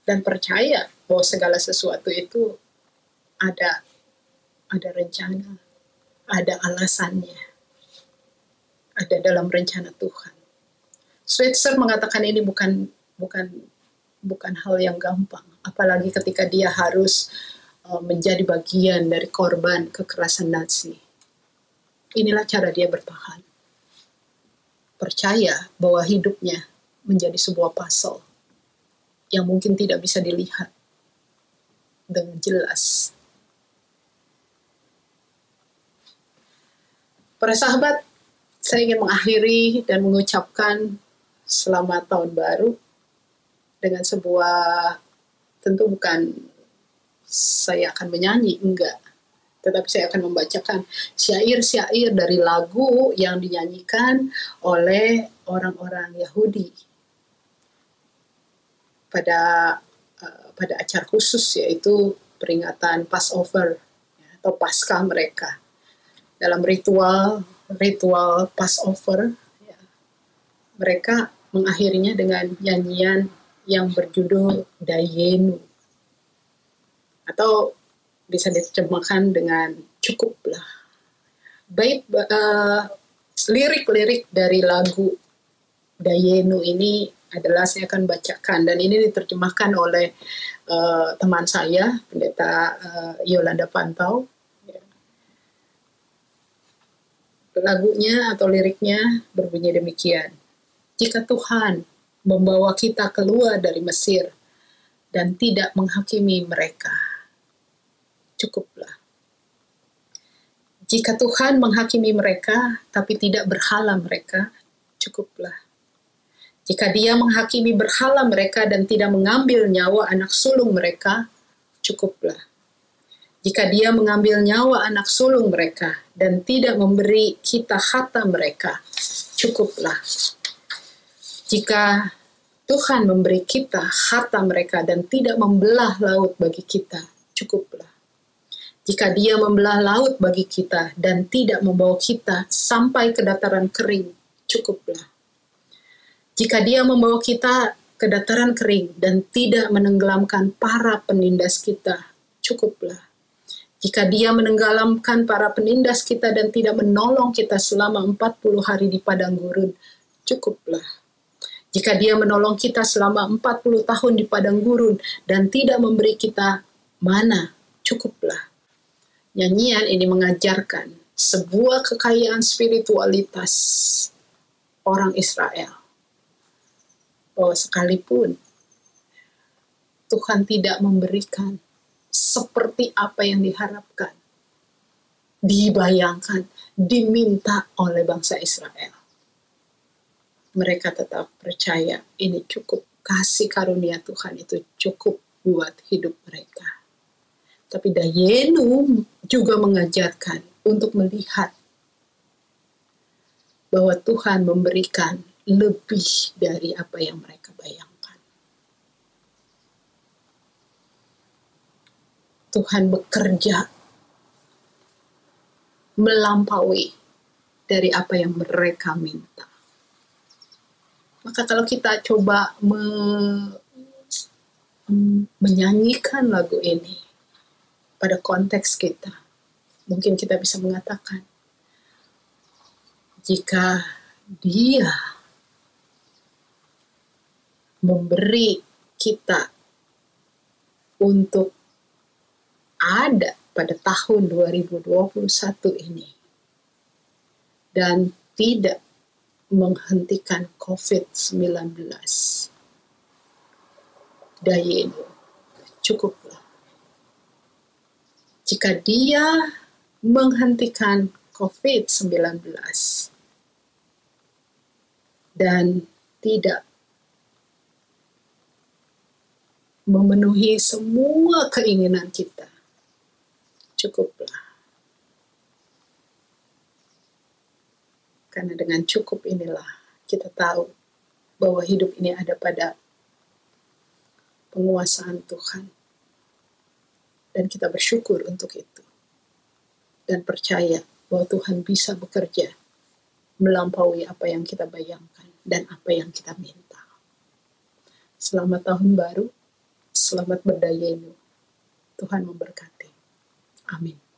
dan percaya bahwa segala sesuatu itu ada rencana, ada alasannya, ada dalam rencana Tuhan. Schweitzer mengatakan ini bukan hal yang gampang, apalagi ketika dia harus menjadi bagian dari korban kekerasan Nazi. Inilah cara dia bertahan. Percaya bahwa hidupnya menjadi sebuah puzzle yang mungkin tidak bisa dilihat dengan jelas. Para sahabat, saya ingin mengakhiri dan mengucapkan selamat tahun baru dengan sebuah, tentu bukan saya akan menyanyi, enggak. Tetapi saya akan membacakan syair-syair dari lagu yang dinyanyikan oleh orang-orang Yahudi pada acara khusus, yaitu peringatan Passover atau Paskah mereka. Dalam ritual Passover, mereka mengakhirinya dengan nyanyian yang berjudul Dayenu, atau bisa diterjemahkan dengan cukuplah. Lirik-lirik dari lagu Dayenu ini adalah saya akan bacakan, dan ini diterjemahkan oleh teman saya, Pendeta Yolanda Pantau. Lagunya atau liriknya berbunyi demikian. Jika Tuhan membawa kita keluar dari Mesir dan tidak menghakimi mereka, cukuplah. Jika Tuhan menghakimi mereka tapi tidak berhala mereka, cukuplah. Jika Dia menghakimi berhala mereka dan tidak mengambil nyawa anak sulung mereka, cukuplah. Jika Dia mengambil nyawa anak sulung mereka dan tidak memberi kita harta mereka, cukuplah. Jika Tuhan memberi kita harta mereka dan tidak membelah laut bagi kita, cukuplah. Jika Dia membelah laut bagi kita dan tidak membawa kita sampai ke dataran kering, cukuplah. Jika Dia membawa kita ke dataran kering dan tidak menenggelamkan para penindas kita, cukuplah. Jika Dia menenggelamkan para penindas kita dan tidak menolong kita selama 40 hari di padang gurun, cukuplah. Jika Dia menolong kita selama 40 tahun di padang gurun dan tidak memberi kita mana, cukuplah. Nyanyian ini mengajarkan sebuah kekayaan spiritualitas orang Israel. Bahwa sekalipun Tuhan tidak memberikan seperti apa yang diharapkan, dibayangkan, diminta oleh bangsa Israel, mereka tetap percaya ini cukup. Kasih karunia Tuhan itu cukup buat hidup mereka. Tapi Dayenu juga mengajarkan untuk melihat bahwa Tuhan memberikan lebih dari apa yang mereka bayangkan. Tuhan bekerja melampaui dari apa yang mereka minta. Maka kalau kita coba menyanyikan lagu ini pada konteks kita, mungkin kita bisa mengatakan, jika Dia memberi kita untuk ada pada tahun 2021 ini dan tidak menghentikan COVID-19, Dayenu cukuplah. Jika Dia menghentikan COVID-19 dan tidak memenuhi semua keinginan kita, cukuplah. Karena dengan cukup inilah kita tahu bahwa hidup ini ada pada penguasaan Tuhan. Dan kita bersyukur untuk itu. Dan percaya bahwa Tuhan bisa bekerja melampaui apa yang kita bayangkan dan apa yang kita minta. Selamat tahun baru, selamat berdayenu. Tuhan memberkati. Amin.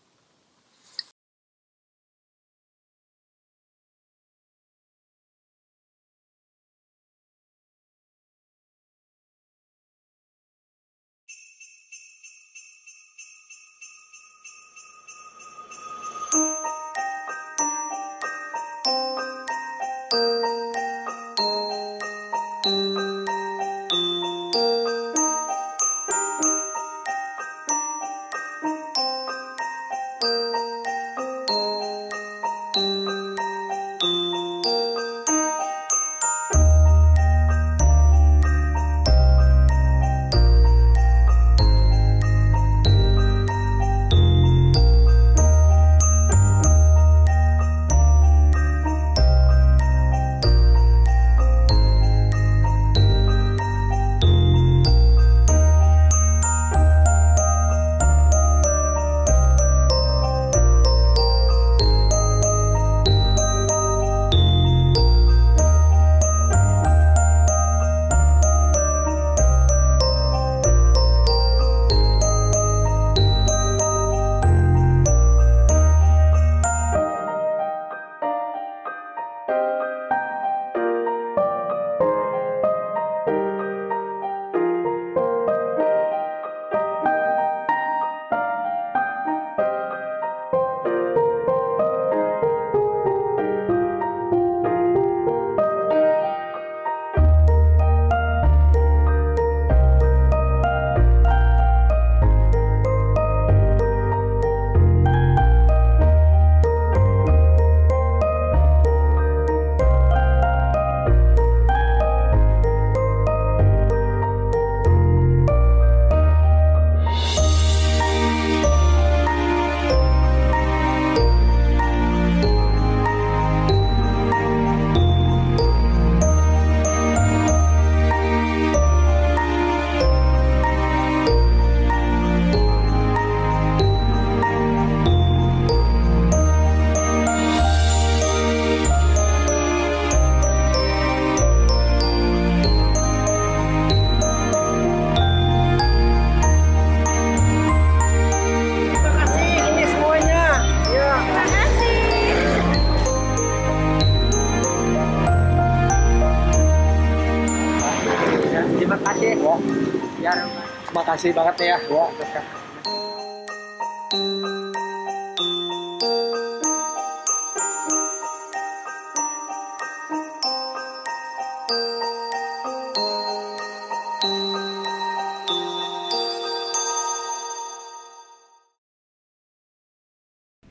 Makasih banget ya. Ya, berkat.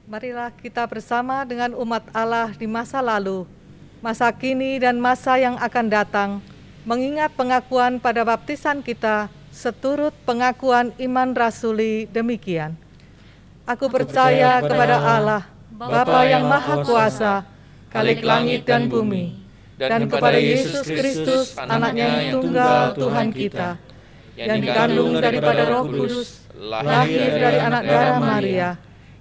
Marilah kita bersama dengan umat Allah di masa lalu, masa kini dan masa yang akan datang, mengingat pengakuan pada baptisan kita, seturut pengakuan iman rasuli demikian. Aku percaya kepada Allah, Bapa yang Maha Kuasa, Khalik langit dan bumi, dan kepada Yesus Kristus, Anaknya yang tunggal Tuhan kita, yang dikandung daripada Roh Kudus, lahir dari anak darah Maria,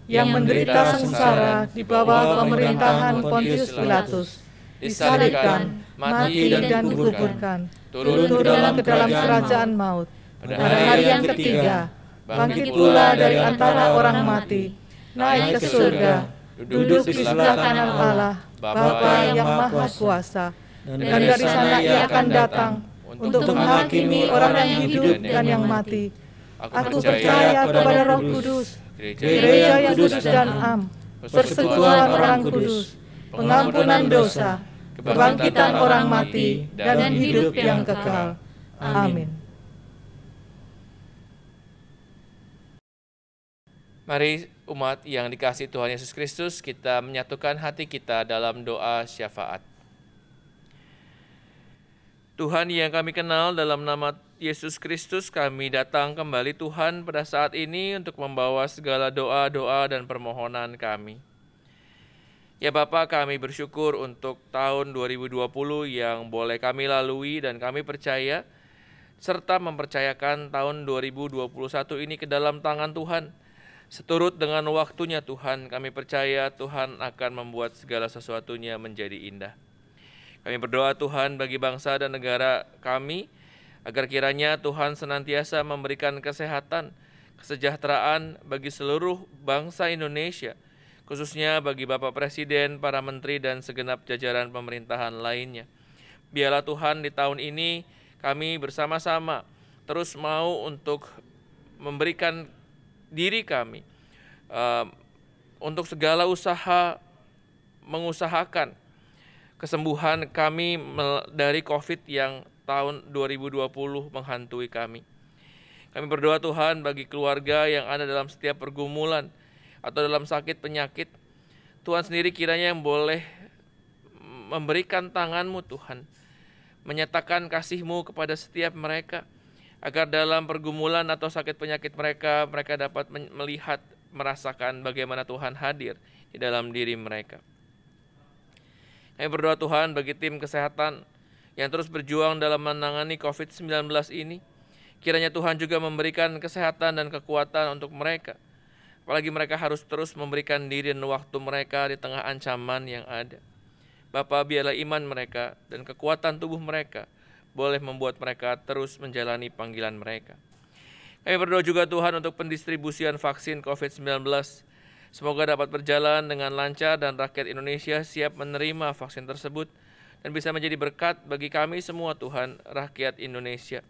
yang menderita sengsara di bawah pemerintahan Pontius Pilatus, disalibkan, mati dan dikuburkan, turun ke dalam kerajaan maut. Pada hari yang ketiga, bangkit pula dari antara orang mati, naik ke surga, duduk di sebelah kanan Allah, Bapa yang Maha Kuasa, dan dari sana Ia akan datang untuk menghakimi orang yang hidup dan yang mati. Aku percaya kepada Roh Kudus, gereja yang kudus dan am, persekutuan orang kudus, pengampunan dosa, kebangkitan orang mati, dan hidup yang kekal. Amin. Mari umat yang dikasihi Tuhan Yesus Kristus, kita menyatukan hati kita dalam doa syafaat. Tuhan yang kami kenal, dalam nama Yesus Kristus kami datang kembali Tuhan pada saat ini untuk membawa segala doa-doa dan permohonan kami. Ya Bapa, kami bersyukur untuk tahun 2020 yang boleh kami lalui dan kami percaya serta mempercayakan tahun 2021 ini ke dalam tangan Tuhan. Seturut dengan waktunya Tuhan, kami percaya Tuhan akan membuat segala sesuatunya menjadi indah. Kami berdoa Tuhan bagi bangsa dan negara kami, agar kiranya Tuhan senantiasa memberikan kesehatan, kesejahteraan bagi seluruh bangsa Indonesia, khususnya bagi Bapak Presiden, para menteri, dan segenap jajaran pemerintahan lainnya. Biarlah Tuhan di tahun ini kami bersama-sama terus mau untuk memberikan diri kami untuk segala usaha mengusahakan kesembuhan kami dari COVID yang tahun 2020 menghantui kami. Kami berdoa Tuhan bagi keluarga yang ada dalam setiap pergumulan atau dalam sakit penyakit. Tuhan sendiri kiranya yang boleh memberikan tangan-Mu Tuhan, menyatakan kasih-Mu kepada setiap mereka, agar dalam pergumulan atau sakit penyakit mereka, mereka dapat melihat, merasakan bagaimana Tuhan hadir di dalam diri mereka. Kami berdoa Tuhan bagi tim kesehatan yang terus berjuang dalam menangani COVID-19 ini. Kiranya Tuhan juga memberikan kesehatan dan kekuatan untuk mereka. Apalagi mereka harus terus memberikan diri dan waktu mereka di tengah ancaman yang ada. Bapa, biarlah iman mereka dan kekuatan tubuh mereka boleh membuat mereka terus menjalani panggilan mereka. Kami berdoa juga Tuhan untuk pendistribusian vaksin COVID-19. Semoga dapat berjalan dengan lancar dan rakyat Indonesia siap menerima vaksin tersebut dan bisa menjadi berkat bagi kami semua Tuhan, rakyat Indonesia.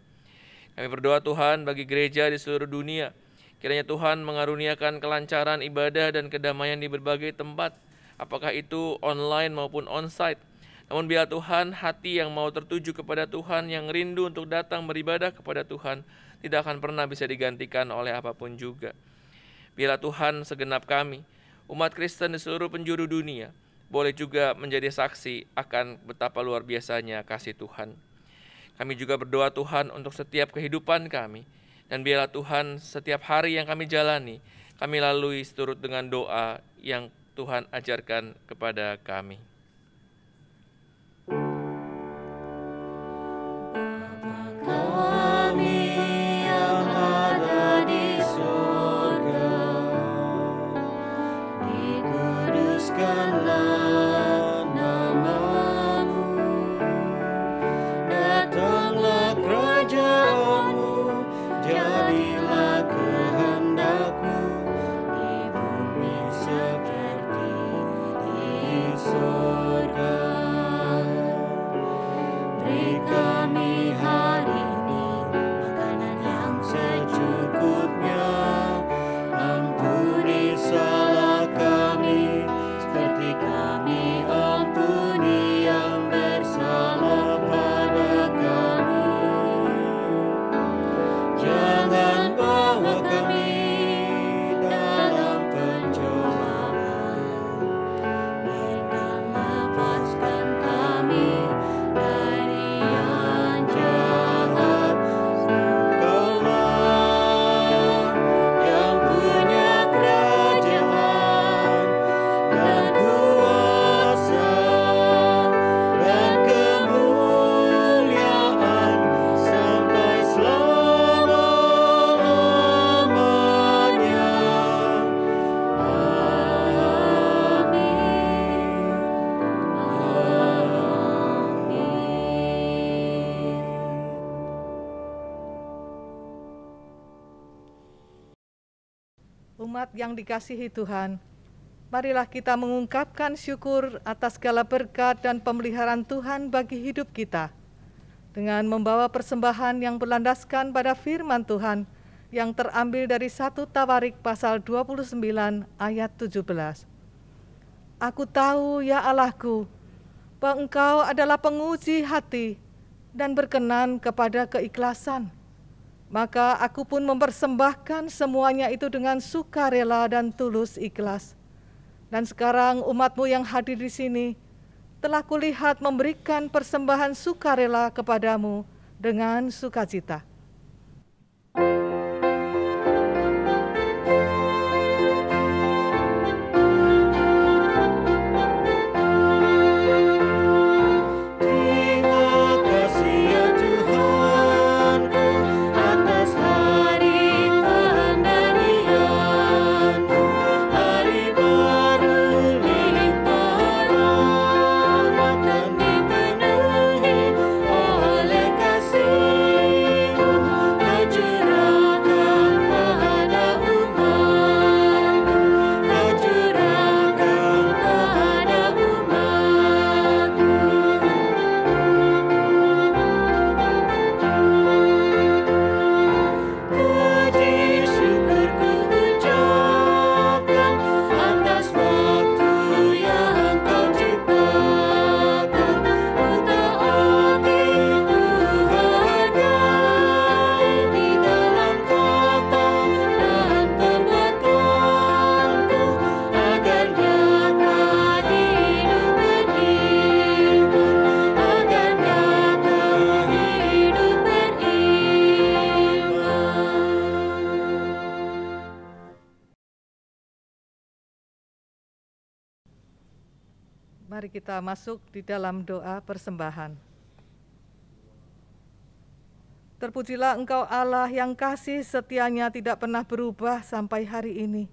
Kami berdoa Tuhan bagi gereja di seluruh dunia. Kiranya Tuhan mengaruniakan kelancaran ibadah dan kedamaian di berbagai tempat, apakah itu online maupun onsite. Namun biar Tuhan, hati yang mau tertuju kepada Tuhan, yang rindu untuk datang beribadah kepada Tuhan, tidak akan pernah bisa digantikan oleh apapun juga. Biarlah Tuhan segenap kami, umat Kristen di seluruh penjuru dunia, boleh juga menjadi saksi akan betapa luar biasanya kasih Tuhan. Kami juga berdoa Tuhan untuk setiap kehidupan kami, dan biarlah Tuhan setiap hari yang kami jalani, kami lalui seturut dengan doa yang Tuhan ajarkan kepada kami. So Umat yang dikasihi Tuhan, marilah kita mengungkapkan syukur atas segala berkat dan pemeliharaan Tuhan bagi hidup kita, dengan membawa persembahan yang berlandaskan pada firman Tuhan yang terambil dari 1 Tawarik pasal 29 ayat 17. Aku tahu, ya Allahku, bahwa Engkau adalah penguji hati dan berkenan kepada keikhlasan. Maka aku pun mempersembahkan semuanya itu dengan sukarela dan tulus ikhlas. Dan sekarang umat-Mu yang hadir di sini telah kulihat memberikan persembahan sukarela kepadamu dengan sukacita. Mari kita masuk di dalam doa persembahan. Terpujilah Engkau Allah yang kasih setianya tidak pernah berubah sampai hari ini.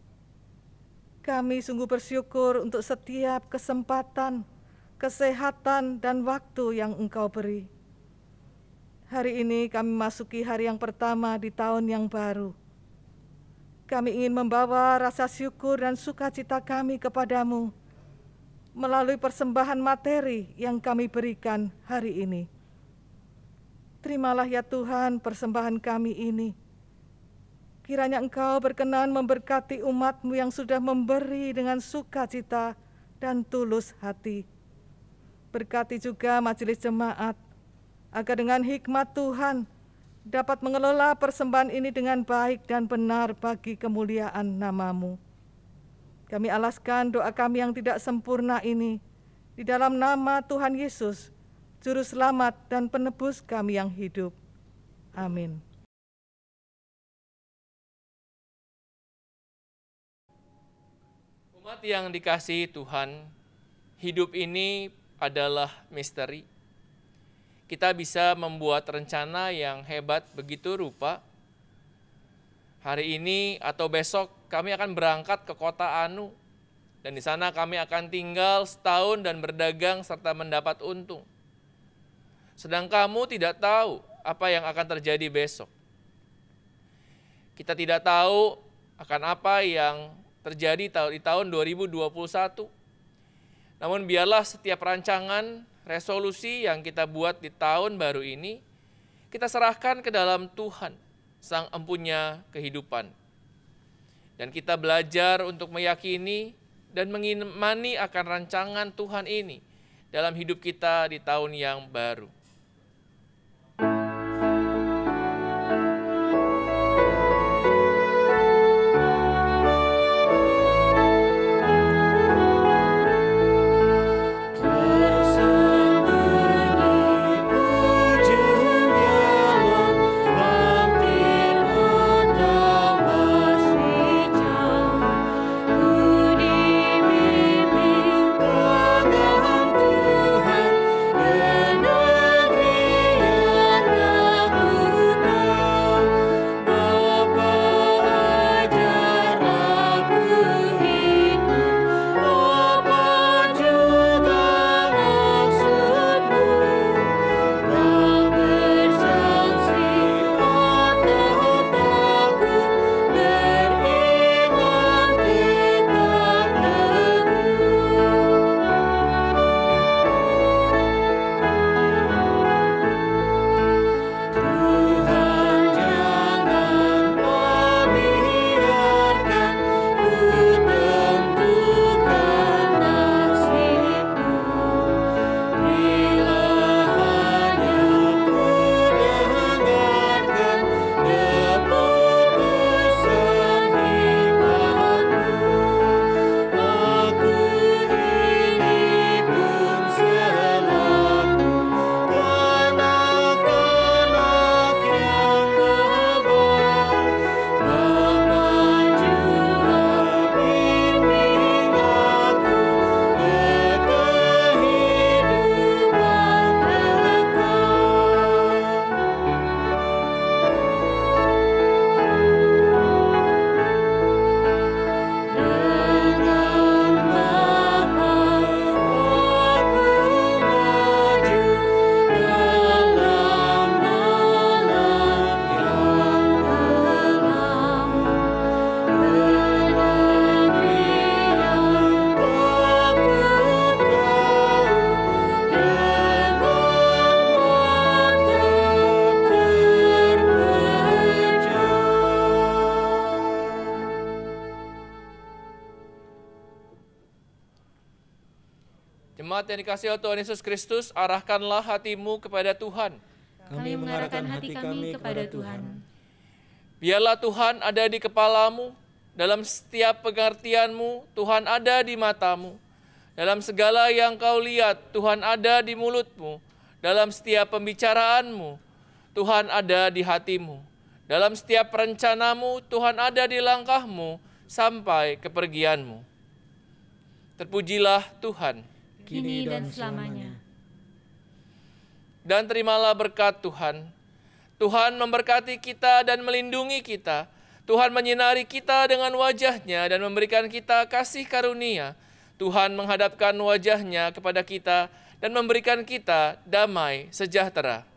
Kami sungguh bersyukur untuk setiap kesempatan, kesehatan, dan waktu yang Engkau beri. Hari ini kami masuki hari yang pertama di tahun yang baru. Kami ingin membawa rasa syukur dan sukacita kami kepadamu melalui persembahan materi yang kami berikan hari ini. Terimalah ya Tuhan persembahan kami ini. Kiranya Engkau berkenan memberkati umat-Mu yang sudah memberi dengan sukacita dan tulus hati. Berkati juga majelis jemaat, agar dengan hikmat Tuhan dapat mengelola persembahan ini dengan baik dan benar bagi kemuliaan nama-Mu. Kami alaskan doa kami yang tidak sempurna ini di dalam nama Tuhan Yesus, Juru Selamat dan Penebus kami yang hidup. Amin. Umat yang dikasihi Tuhan, hidup ini adalah misteri. Kita bisa membuat rencana yang hebat begitu rupa. Hari ini atau besok kami akan berangkat ke kota Anu, dan di sana kami akan tinggal setahun dan berdagang serta mendapat untung. Sedang kamu tidak tahu apa yang akan terjadi besok. Kita tidak tahu akan apa yang terjadi di tahun 2021. Namun biarlah setiap rancangan, resolusi yang kita buat di tahun baru ini, kita serahkan ke dalam Tuhan, Sang Empunya kehidupan. Dan kita belajar untuk meyakini dan mengimani akan rancangan Tuhan ini dalam hidup kita di tahun yang baru. Tuhan Jemaat yang dikasihi oleh Tuhan Yesus Kristus, arahkanlah hatimu kepada Tuhan. Kami mengarahkan hati kami kepada Tuhan. Biarlah Tuhan ada di kepalamu, dalam setiap pengertianmu, Tuhan ada di matamu. Dalam segala yang kau lihat, Tuhan ada di mulutmu. Dalam setiap pembicaraanmu, Tuhan ada di hatimu. Dalam setiap rencanamu, Tuhan ada di langkahmu sampai kepergianmu. Terpujilah Tuhan, Kini dan selamanya. dan terimalah berkat Tuhan. Tuhan memberkati kita dan melindungi kita. Tuhan menyinari kita dengan wajah-Nya dan memberikan kita kasih karunia. Tuhan menghadapkan wajah-Nya kepada kita dan memberikan kita damai sejahtera.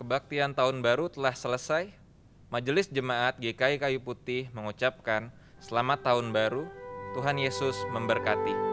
Kebaktian tahun baru telah selesai. Majelis Jemaat GKI Kayu Putih mengucapkan selamat tahun baru. Tuhan Yesus memberkati.